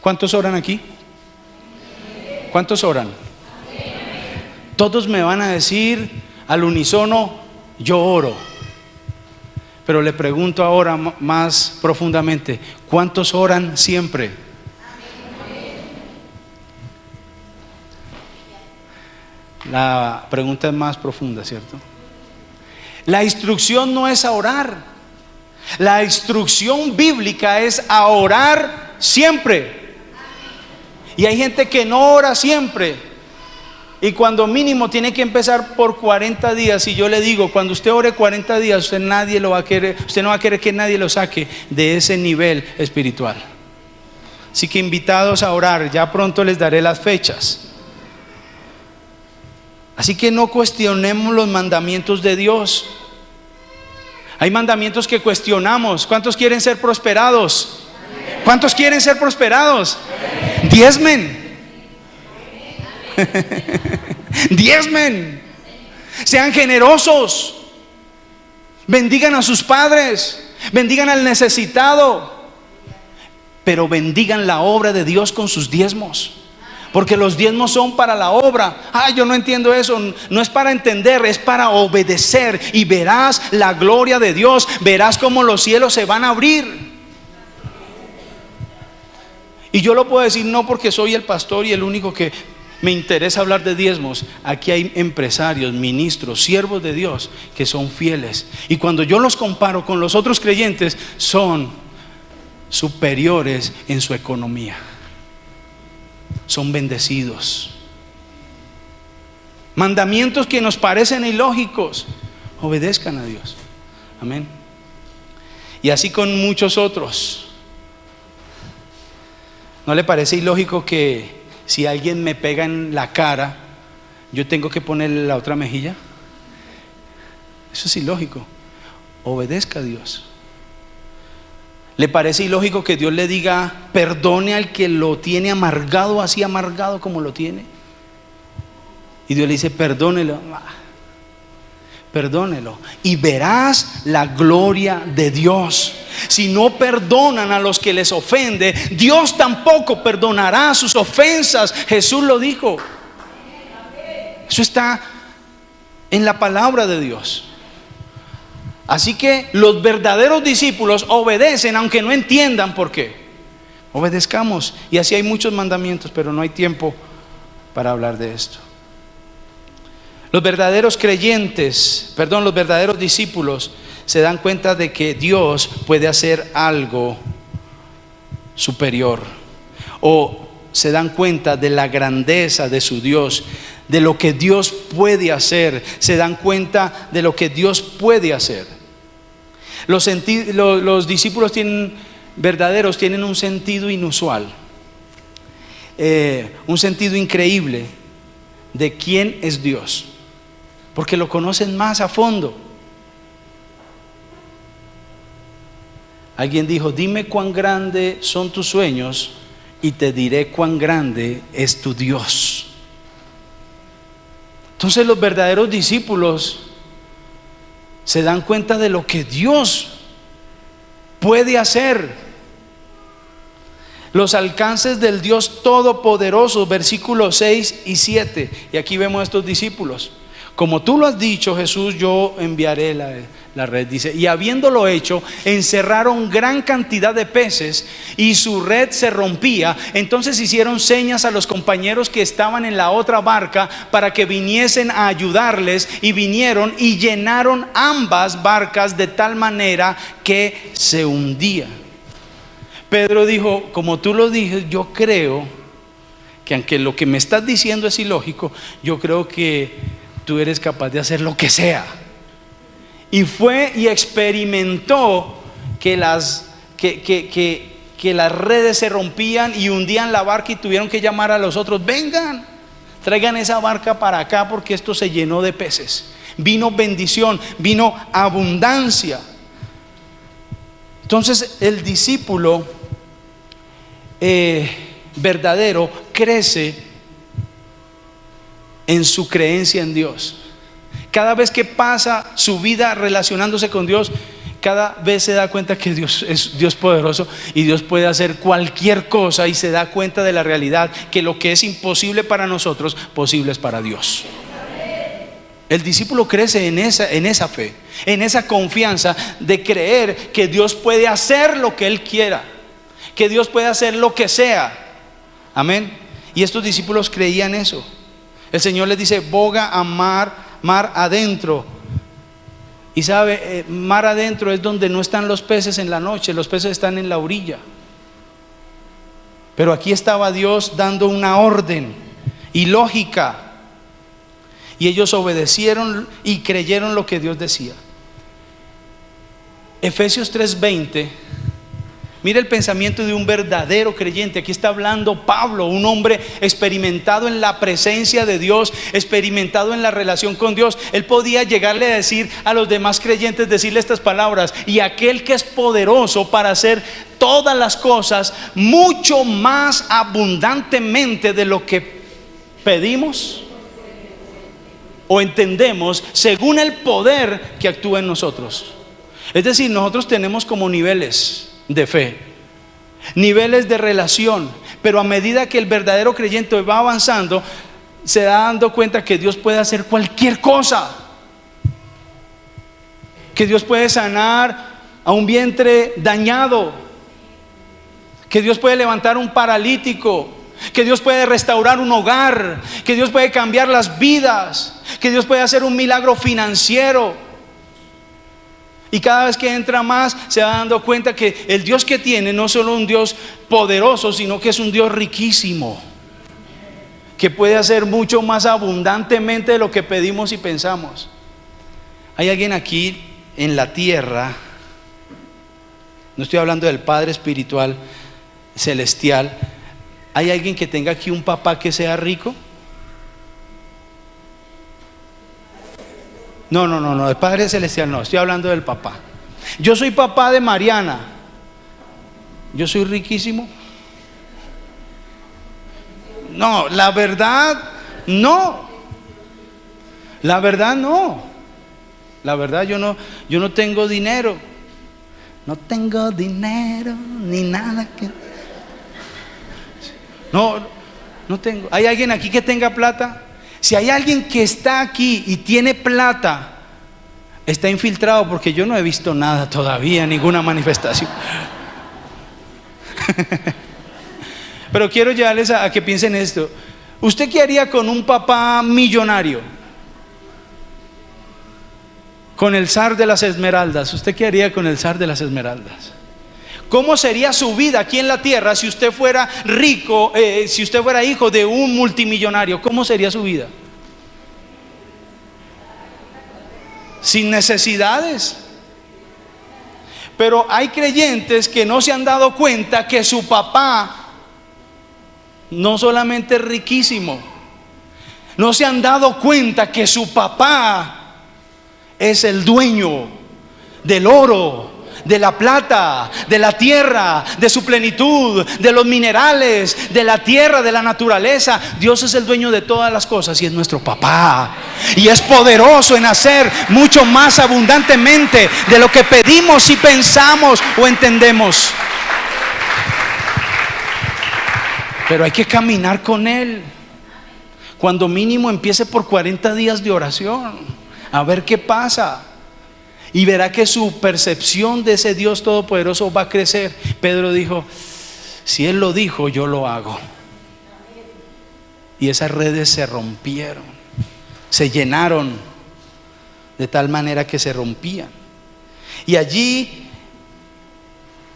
¿Cuántos oran aquí? ¿Cuántos oran? Todos me van a decir al unísono, yo oro. Pero le pregunto ahora más profundamente, ¿cuántos oran siempre? La pregunta es más profunda, ¿cierto? La instrucción no es a orar. La instrucción bíblica es a orar siempre. Y hay gente que no ora siempre. Y cuando mínimo tiene que empezar por 40 días. Y yo le digo, cuando usted ore 40 días, usted no va a querer que nadie lo saque de ese nivel espiritual. Así que invitados a orar, ya pronto les daré las fechas. Así que no cuestionemos los mandamientos de Dios. Hay mandamientos que cuestionamos. ¿Cuántos quieren ser prosperados? ¿Cuántos quieren ser prosperados? Diezmen. Diezmen. Sean generosos. Bendigan a sus padres. Bendigan al necesitado. Pero bendigan la obra de Dios con sus diezmos. Porque los diezmos son para la obra. Yo no entiendo eso. No es para entender, es para obedecer. Y verás la gloria de Dios. Verás cómo los cielos se van a abrir. Y yo lo puedo decir no porque soy el pastor y el único que me interesa hablar de diezmos. Aquí hay empresarios, ministros, siervos de Dios que son fieles. Y cuando yo los comparo con los otros creyentes, son superiores en su economía. Son bendecidos. Mandamientos que nos parecen ilógicos, obedezcan a Dios. Amén. Y así con muchos otros. ¿No le parece ilógico que si alguien me pega en la cara, yo tengo que ponerle la otra mejilla? Eso es ilógico. Obedezca a Dios. ¿Le parece ilógico que Dios le diga perdone al que lo tiene amargado, así amargado como lo tiene? Y Dios le dice perdónelo. perdónelo y verás la gloria de Dios. Si no perdonan a los que les ofende, Dios tampoco perdonará sus ofensas. Jesús lo dijo. Eso está en la palabra de Dios. Así que los verdaderos discípulos obedecen aunque no entiendan por qué. Obedezcamos. Y así hay muchos mandamientos, pero no hay tiempo para hablar de esto. Los verdaderos los verdaderos discípulos se dan cuenta de que Dios puede hacer algo superior, o se dan cuenta de la grandeza de su Dios, de lo que Dios puede hacer, se dan cuenta de lo que Dios puede hacer. Los discípulos verdaderos tienen un sentido inusual, un sentido increíble de quién es Dios, porque lo conocen más a fondo. Alguien dijo: dime cuán grande son tus sueños y te diré cuán grande es tu Dios. Entonces los verdaderos discípulos se dan cuenta de lo que Dios puede hacer. Los alcances del Dios Todopoderoso, versículos 6 y 7. Y aquí vemos a estos discípulos. Como tú lo has dicho, Jesús, yo enviaré la red, dice. Y habiéndolo hecho, encerraron gran cantidad de peces y su red se rompía. Entonces hicieron señas a los compañeros que estaban en la otra barca para que viniesen a ayudarles, y vinieron y llenaron ambas barcas de tal manera que se hundía. Pedro dijo: como tú lo dices, yo creo que aunque lo que me estás diciendo es ilógico, yo creo que tú eres capaz de hacer lo que sea. Y fue y experimentó que las redes se rompían y hundían la barca, y tuvieron que llamar a los otros: vengan, traigan esa barca para acá porque esto se llenó de peces. Vino bendición, vino abundancia. Entonces el discípulo verdadero crece en su creencia en Dios. Cada vez que pasa su vida relacionándose con Dios, cada vez se da cuenta que Dios es Dios poderoso y Dios puede hacer cualquier cosa, y se da cuenta de la realidad que lo que es imposible para nosotros, posible es para Dios. El discípulo crece en esa fe, en esa confianza de creer que Dios puede hacer lo que Él quiera, que Dios puede hacer lo que sea. Amén. Y estos discípulos creían eso. El Señor les dice: boga a mar adentro. Y sabe, mar adentro es donde no están los peces en la noche, los peces están en la orilla. Pero aquí estaba Dios dando una orden y lógica, y ellos obedecieron y creyeron lo que Dios decía. Efesios 3:20. Mira el pensamiento de un verdadero creyente. Aquí está hablando Pablo, un hombre experimentado en la presencia de Dios, experimentado en la relación con Dios. Él podía llegarle a decir a los demás creyentes, decirle estas palabras: y aquel que es poderoso para hacer todas las cosas mucho más abundantemente de lo que pedimos o entendemos, según el poder que actúa en nosotros. Es decir, nosotros tenemos como niveles de fe, niveles de relación, pero a medida que el verdadero creyente va avanzando, se da dando cuenta que Dios puede hacer cualquier cosa, que Dios puede sanar a un vientre dañado, que Dios puede levantar un paralítico, que Dios puede restaurar un hogar, que Dios puede cambiar las vidas, que Dios puede hacer un milagro financiero. Y cada vez que entra más, se va dando cuenta que el Dios que tiene no es solo un Dios poderoso, sino que es un Dios riquísimo, que puede hacer mucho más abundantemente de lo que pedimos y pensamos. Hay alguien aquí en la tierra, no estoy hablando del Padre espiritual, celestial. ¿Hay alguien que tenga aquí un papá que sea rico? No, el Padre celestial no, estoy hablando del papá. Yo soy papá de Mariana, ¿yo soy riquísimo? No, la verdad no. La verdad, yo no tengo dinero. No tengo dinero ni nada que... No tengo. ¿Hay alguien aquí que tenga plata? Si hay alguien que está aquí y tiene plata, está infiltrado, porque yo no he visto nada todavía, ninguna manifestación. Pero quiero llevarles a que piensen esto. ¿Usted qué haría con un papá millonario? Con el zar de las esmeraldas. ¿Usted qué haría con el zar de las esmeraldas? ¿Cómo sería su vida aquí en la tierra si usted fuera rico, si usted fuera hijo de un multimillonario? ¿Cómo sería su vida? Sin necesidades. Pero hay creyentes que no se han dado cuenta que su papá no solamente es riquísimo, no se han dado cuenta que su papá es el dueño del oro, de la plata, de la tierra, de su plenitud, de los minerales, de la tierra, de la naturaleza. Dios es el dueño de todas las cosas y es nuestro papá. Y es poderoso en hacer mucho más abundantemente de lo que pedimos y pensamos o entendemos. Pero hay que caminar con Él. Cuando mínimo empiece por 40 días de oración, a ver qué pasa. Y verá que su percepción de ese Dios todopoderoso va a crecer. Pedro dijo: si Él lo dijo, yo lo hago. Y esas redes se rompieron, se llenaron de tal manera que se rompían. Y allí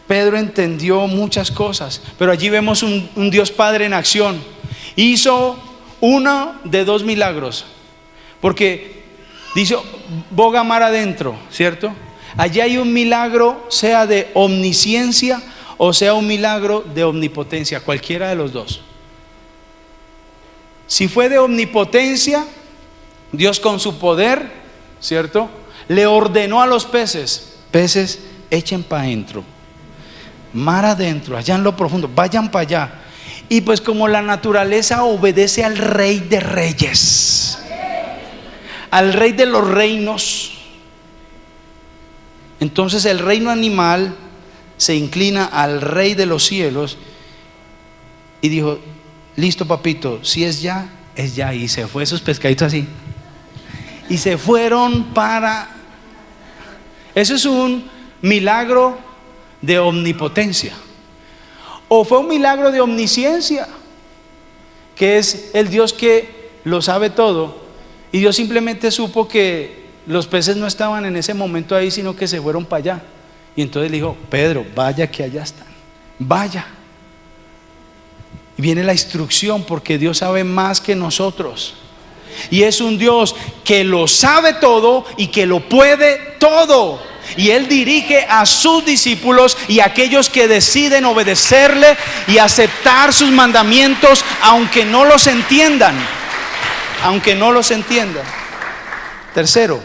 Pedro entendió muchas cosas. Pero allí vemos un Dios Padre en acción. Hizo uno de dos milagros, porque dice: boga mar adentro, ¿cierto? Allí hay un milagro, sea de omnisciencia o sea un milagro de omnipotencia, cualquiera de los dos. Si fue de omnipotencia, Dios con su poder, ¿cierto?, le ordenó a los peces: peces, echen para adentro, mar adentro, allá en lo profundo, vayan para allá. Y pues como la naturaleza obedece al Rey de Reyes, al Rey de los reinos, entonces el reino animal se inclina al Rey de los cielos y dijo: listo, papito, si es ya, es ya. Y se fue esos pescaditos así, y se fueron para... Eso es un milagro de omnipotencia. O fue un milagro de omnisciencia, que es el Dios que lo sabe todo. Y Dios simplemente supo que los peces no estaban en ese momento ahí, sino que se fueron para allá. Y entonces le dijo: Pedro, vaya que allá están, vaya. Y viene la instrucción, porque Dios sabe más que nosotros. Y es un Dios que lo sabe todo y que lo puede todo. Y Él dirige a sus discípulos y a aquellos que deciden obedecerle y aceptar sus mandamientos, aunque no los entiendan. Aunque no los entiendan. Tercero,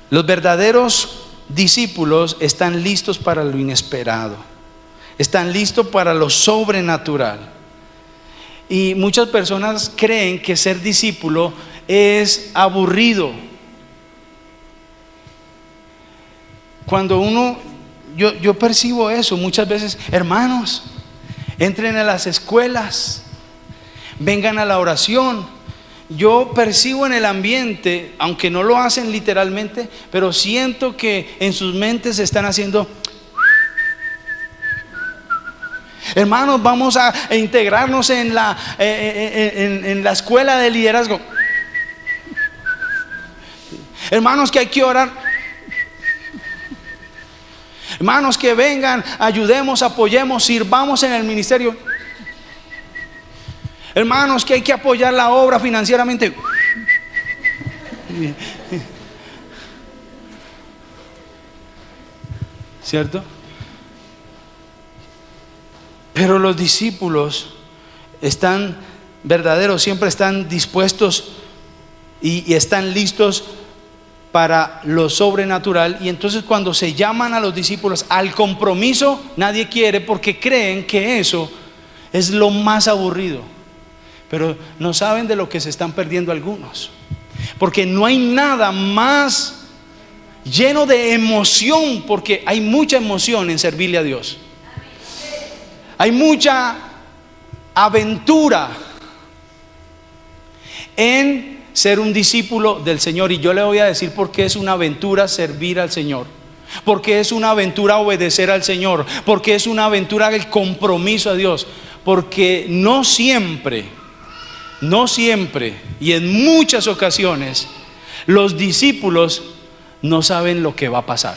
los verdaderos discípulos están listos para lo inesperado, están listos para lo sobrenatural. Y muchas personas creen que ser discípulo es aburrido. Cuando yo percibo eso muchas veces: hermanos, entren a las escuelas, vengan a la oración. Yo percibo en el ambiente, aunque no lo hacen literalmente, pero siento que en sus mentes están haciendo: hermanos, vamos a integrarnos en la escuela de liderazgo. Hermanos, que hay que orar. Hermanos, que vengan, ayudemos, apoyemos, sirvamos en el ministerio. Hermanos, que hay que apoyar la obra financieramente. ¿Cierto? Pero los discípulos están verdaderos, siempre están dispuestos y están listos para lo sobrenatural. Y entonces cuando se llaman a los discípulos al compromiso, nadie quiere, porque creen que eso es lo más aburrido. Pero no saben de lo que se están perdiendo algunos. Porque no hay nada más lleno de emoción, porque hay mucha emoción en servirle a Dios. Hay mucha aventura en ser un discípulo del Señor. Y yo le voy a decir por qué es una aventura servir al Señor, porque es una aventura obedecer al Señor, porque es una aventura el compromiso a Dios. Porque no siempre y en muchas ocasiones los discípulos no saben lo que va a pasar.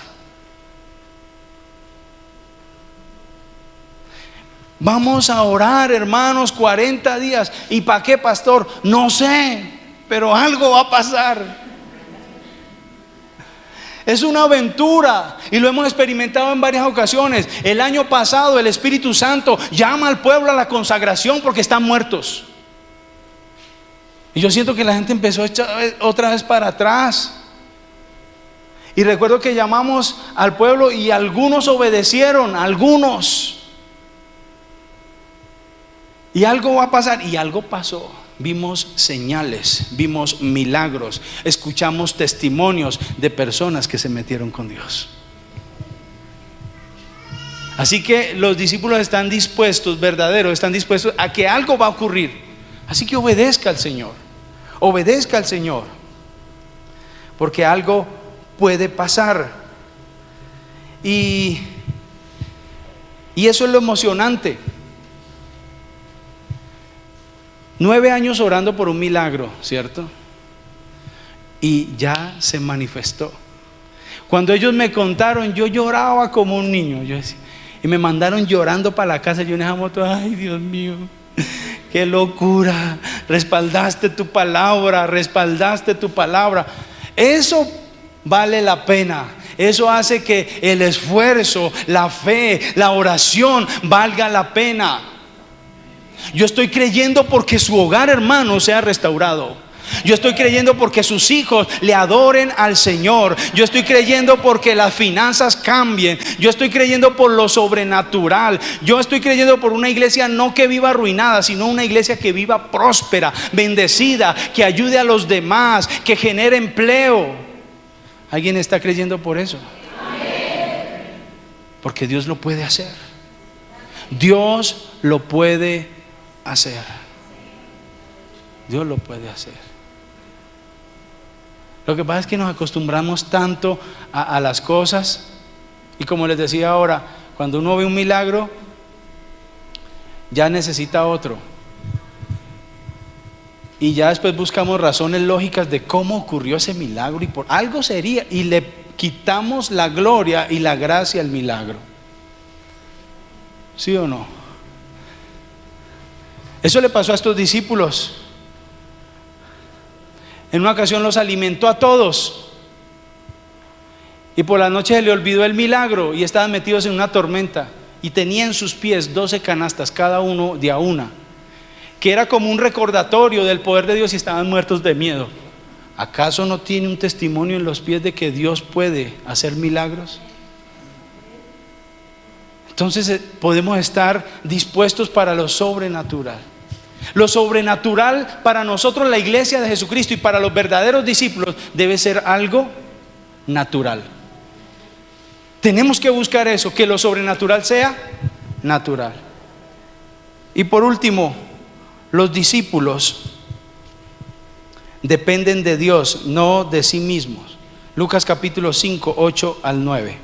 Vamos a orar, hermanos, 40 días. ¿Y para qué, pastor? No sé, pero algo va a pasar. Es una aventura y lo hemos experimentado en varias ocasiones. El año pasado el Espíritu Santo llama al pueblo a la consagración porque están muertos. Y yo siento que la gente empezó a echar otra vez para atrás. Y recuerdo que llamamos al pueblo y algunos obedecieron, algunos. Y algo va a pasar, y algo pasó. Vimos señales, vimos milagros, escuchamos testimonios de personas que se metieron con Dios. Así que los discípulos están dispuestos, verdaderos, están dispuestos a que algo va a ocurrir. Así que obedezca al Señor, obedezca al Señor, porque algo puede pasar. Y eso es lo emocionante. 9 años orando por un milagro, ¿cierto? Y ya se manifestó. Cuando ellos me contaron, yo lloraba como un niño. Yo decía, y me mandaron llorando para la casa. Yo en esa moto, ay Dios mío, qué locura. Respaldaste tu palabra, respaldaste tu palabra. Eso vale la pena. Eso hace que el esfuerzo, la fe, la oración valga la pena. Yo estoy creyendo porque su hogar, hermano, sea restaurado. Yo estoy creyendo porque sus hijos le adoren al Señor. Yo estoy creyendo porque las finanzas cambien. Yo estoy creyendo por lo sobrenatural. Yo estoy creyendo por una iglesia no que viva arruinada, sino una iglesia que viva próspera, bendecida, que ayude a los demás, que genere empleo. ¿Alguien está creyendo por eso? Porque Dios lo puede hacer. Dios lo puede hacer. Dios lo puede hacer. Lo que pasa es que nos acostumbramos tanto a las cosas, y como les decía ahora, cuando uno ve un milagro ya necesita otro, y ya después buscamos razones lógicas de cómo ocurrió ese milagro, y por algo sería, y le quitamos la gloria y la gracia al milagro. ¿Sí o no? Eso le pasó a estos discípulos. En una ocasión los alimentó a todos, y por la noche se le olvidó el milagro y estaban metidos en una tormenta, y tenía en sus pies 12 canastas, cada uno de a una, que era como un recordatorio del poder de Dios, y estaban muertos de miedo. ¿Acaso no tiene un testimonio en los pies de que Dios puede hacer milagros? Entonces podemos estar dispuestos para lo sobrenatural. Lo sobrenatural para nosotros, la iglesia de Jesucristo, y para los verdaderos discípulos debe ser algo natural. Tenemos que buscar eso, que lo sobrenatural sea natural. Y por último, los discípulos dependen de Dios, no de sí mismos. Lucas capítulo 5, 8 al 9.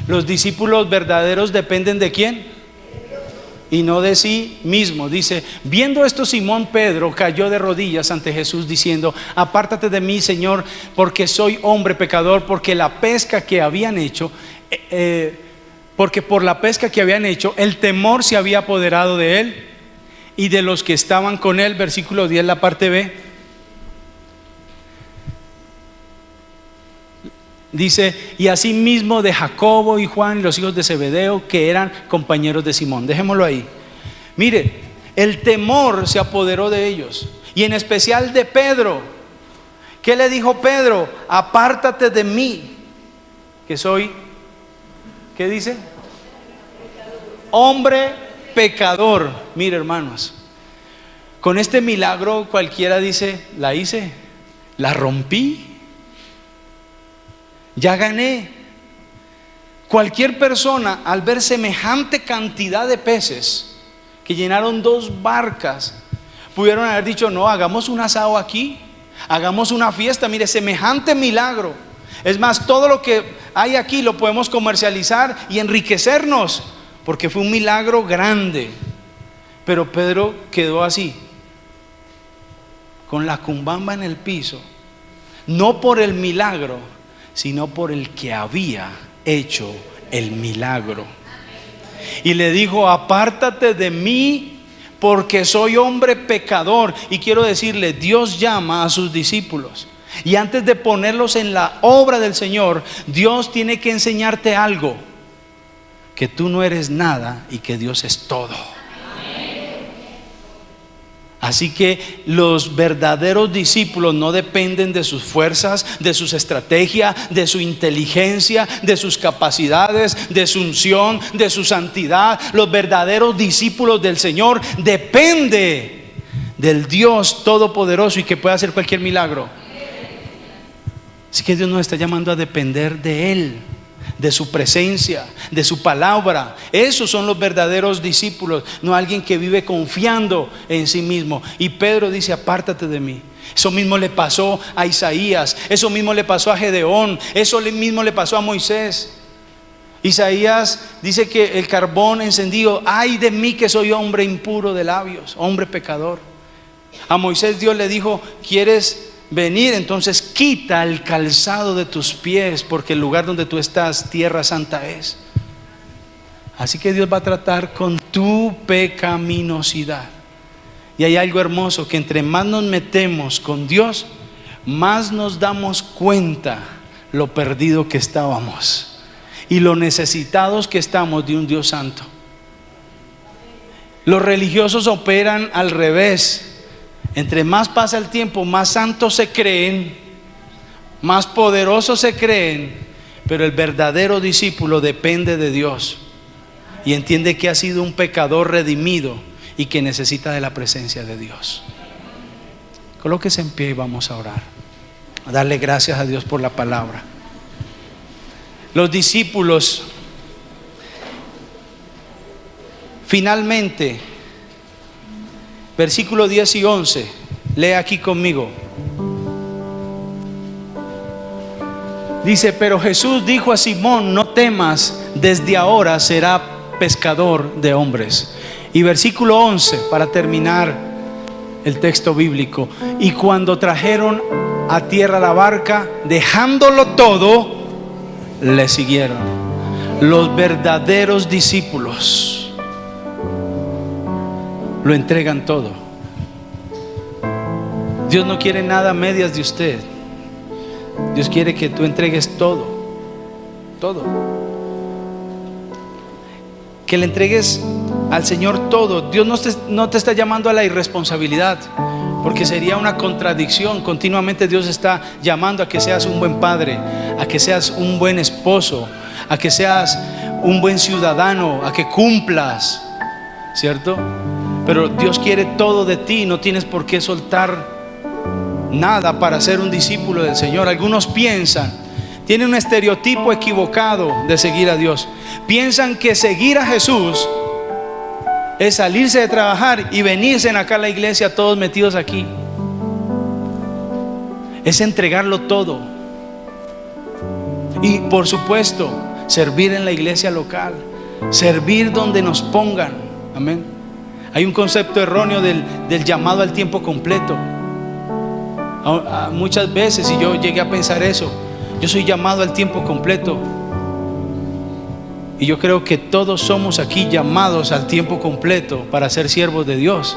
Los discípulos verdaderos dependen ¿de quién? Y no de sí mismo. Dice: viendo esto, Simón Pedro cayó de rodillas ante Jesús diciendo: apártate de mí, Señor, porque soy hombre pecador. Porque la pesca que habían hecho, porque por la pesca que habían hecho, el temor se había apoderado de él y de los que estaban con él. Versículo 10, la parte B. Dice: y asimismo de Jacobo y Juan, los hijos de Zebedeo, que eran compañeros de Simón. Dejémoslo ahí. Mire, el temor se apoderó de ellos, y en especial de Pedro. ¿Qué le dijo Pedro? Apártate de mí, que soy, ¿qué dice? Hombre pecador. Mire, hermanos, con este milagro cualquiera dice: la hice, la rompí, ya gané. Cualquier persona al ver semejante cantidad de peces que llenaron 2 barcas, pudieron haber dicho: no, hagamos un asado aquí, hagamos una fiesta, mire, semejante milagro. Es más, todo lo que hay aquí lo podemos comercializar y enriquecernos, porque fue un milagro grande. Pero Pedro quedó así, con la cumbamba en el piso, no por el milagro, sino por el que había hecho el milagro. Y le dijo: apártate de mí, porque soy hombre pecador. Y quiero decirle, Dios llama a sus discípulos, y antes de ponerlos en la obra del Señor, Dios tiene que enseñarte algo: que tú no eres nada y que Dios es todo. Así que los verdaderos discípulos no dependen de sus fuerzas, de sus estrategias, de su inteligencia, de sus capacidades, de su unción, de su santidad. Los verdaderos discípulos del Señor dependen del Dios Todopoderoso y que puede hacer cualquier milagro. Así que Dios nos está llamando a depender de Él, de su presencia, de su palabra. Esos son los verdaderos discípulos, no alguien que vive confiando en sí mismo. Y Pedro dice: apártate de mí. Eso mismo le pasó a Isaías, eso mismo le pasó a Gedeón, eso mismo le pasó a Moisés. Isaías dice que el carbón encendido: ay de mí que soy hombre impuro de labios, hombre pecador. A Moisés Dios le dijo: ¿quieres venir? Entonces quita el calzado de tus pies, porque el lugar donde tú estás, tierra santa es. Así que Dios va a tratar con tu pecaminosidad. Y hay algo hermoso, que entre más nos metemos con Dios, más nos damos cuenta lo perdido que estábamos y lo necesitados que estamos de un Dios santo. Los religiosos operan al revés. Entre más pasa el tiempo, más santos se creen, más poderosos se creen, pero el verdadero discípulo depende de Dios y entiende que ha sido un pecador redimido y que necesita de la presencia de Dios. Colóquese en pie y vamos a orar, a darle gracias a Dios por la palabra. Los discípulos finalmente, versículo 10 y 11, lee aquí conmigo. Dice: pero Jesús dijo a Simón: no temas, desde ahora será pescador de hombres. Y versículo 11, para terminar el texto bíblico: y cuando trajeron a tierra la barca, dejándolo todo, le siguieron. Los verdaderos discípulos lo entregan todo. Dios no quiere nada a medias de usted. Dios quiere que tú entregues todo, todo. Que le entregues al Señor todo. Dios no te está llamando a la irresponsabilidad, porque sería una contradicción. Continuamente Dios está llamando a que seas un buen padre, a que seas un buen esposo, a que seas un buen ciudadano, a que cumplas, ¿cierto? Pero Dios quiere todo de ti. No tienes por qué soltar nada para ser un discípulo del Señor. Algunos piensan, tienen un estereotipo equivocado de seguir a Dios. Piensan que seguir a Jesús es salirse de trabajar y venirse acá a la iglesia todos metidos aquí. Es entregarlo todo. Y por supuesto, servir en la iglesia local, servir donde nos pongan. Amén. Hay un concepto erróneo del llamado al tiempo completo. Muchas veces, y yo llegué a pensar eso, yo soy llamado al tiempo completo. Y yo creo que todos somos aquí llamados al tiempo completo para ser siervos de Dios.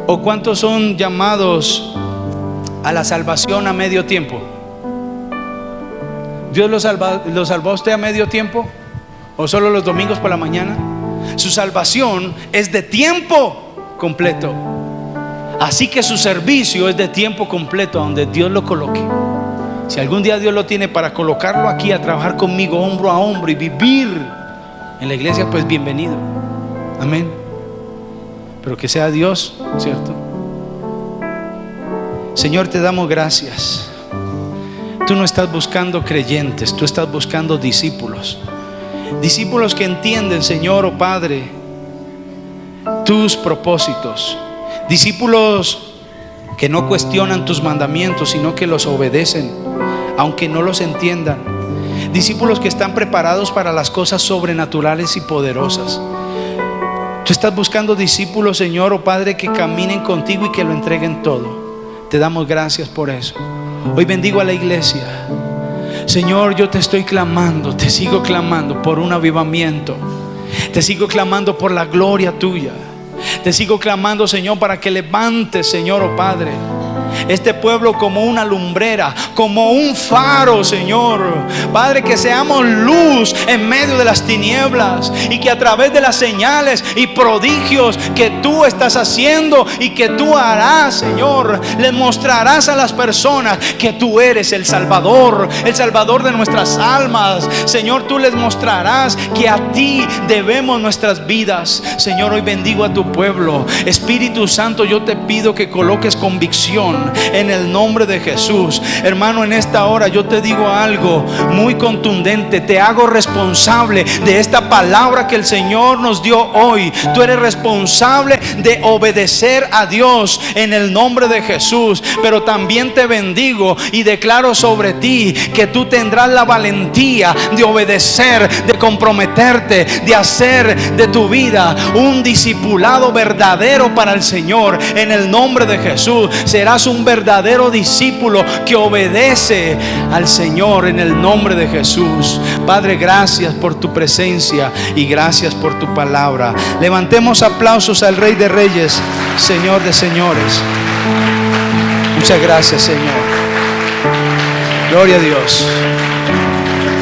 ¿O cuántos son llamados a la salvación a medio tiempo? ¿Dios lo salvó a usted a medio tiempo? ¿O solo los domingos por la mañana? Su salvación es de tiempo completo. Así que su servicio es de tiempo completo, donde Dios lo coloque. Si algún día Dios lo tiene para colocarlo aquí a trabajar conmigo hombro a hombro y vivir en la iglesia, pues bienvenido. Amén. Pero que sea Dios, ¿cierto? Señor, te damos gracias. Tú no estás buscando creyentes, tú estás buscando discípulos. Discípulos que entienden, Señor, oh Padre, tus propósitos. Discípulos que no cuestionan tus mandamientos, sino que los obedecen, aunque no los entiendan. Discípulos que están preparados para las cosas sobrenaturales y poderosas. Tú estás buscando discípulos, Señor, oh Padre, que caminen contigo y que lo entreguen todo. Te damos gracias por eso. Hoy bendigo a la iglesia. Señor, yo te estoy clamando, te sigo clamando por un avivamiento. Te sigo clamando por la gloria tuya. Te sigo clamando, Señor, para que levantes, Señor, oh Padre, este pueblo como una lumbrera, como un faro, Señor. Padre, que seamos luz en medio de las tinieblas, y que a través de las señales y prodigios que tú estás haciendo y que tú harás, Señor, les mostrarás a las personas que tú eres el Salvador de nuestras almas. Señor, tú les mostrarás que a ti debemos nuestras vidas. Señor, hoy bendigo a tu pueblo. Espíritu Santo, yo te pido que coloques convicción en el nombre de Jesús. Hermano, en esta hora yo te digo algo muy contundente. Te hago responsable de esta palabra que el Señor nos dio hoy. Tú eres responsable de obedecer a Dios en el nombre de Jesús. Pero también te bendigo y declaro sobre ti que tú tendrás la valentía de obedecer, de comprometerte, de hacer de tu vida un discipulado verdadero para el Señor. En el nombre de Jesús serás un verdadero discípulo que obedece al Señor en el nombre de Jesús. Padre, gracias por tu presencia y gracias por tu palabra. Levantemos aplausos al Rey de Reyes, Señor de señores. Muchas gracias, Señor. Gloria a Dios.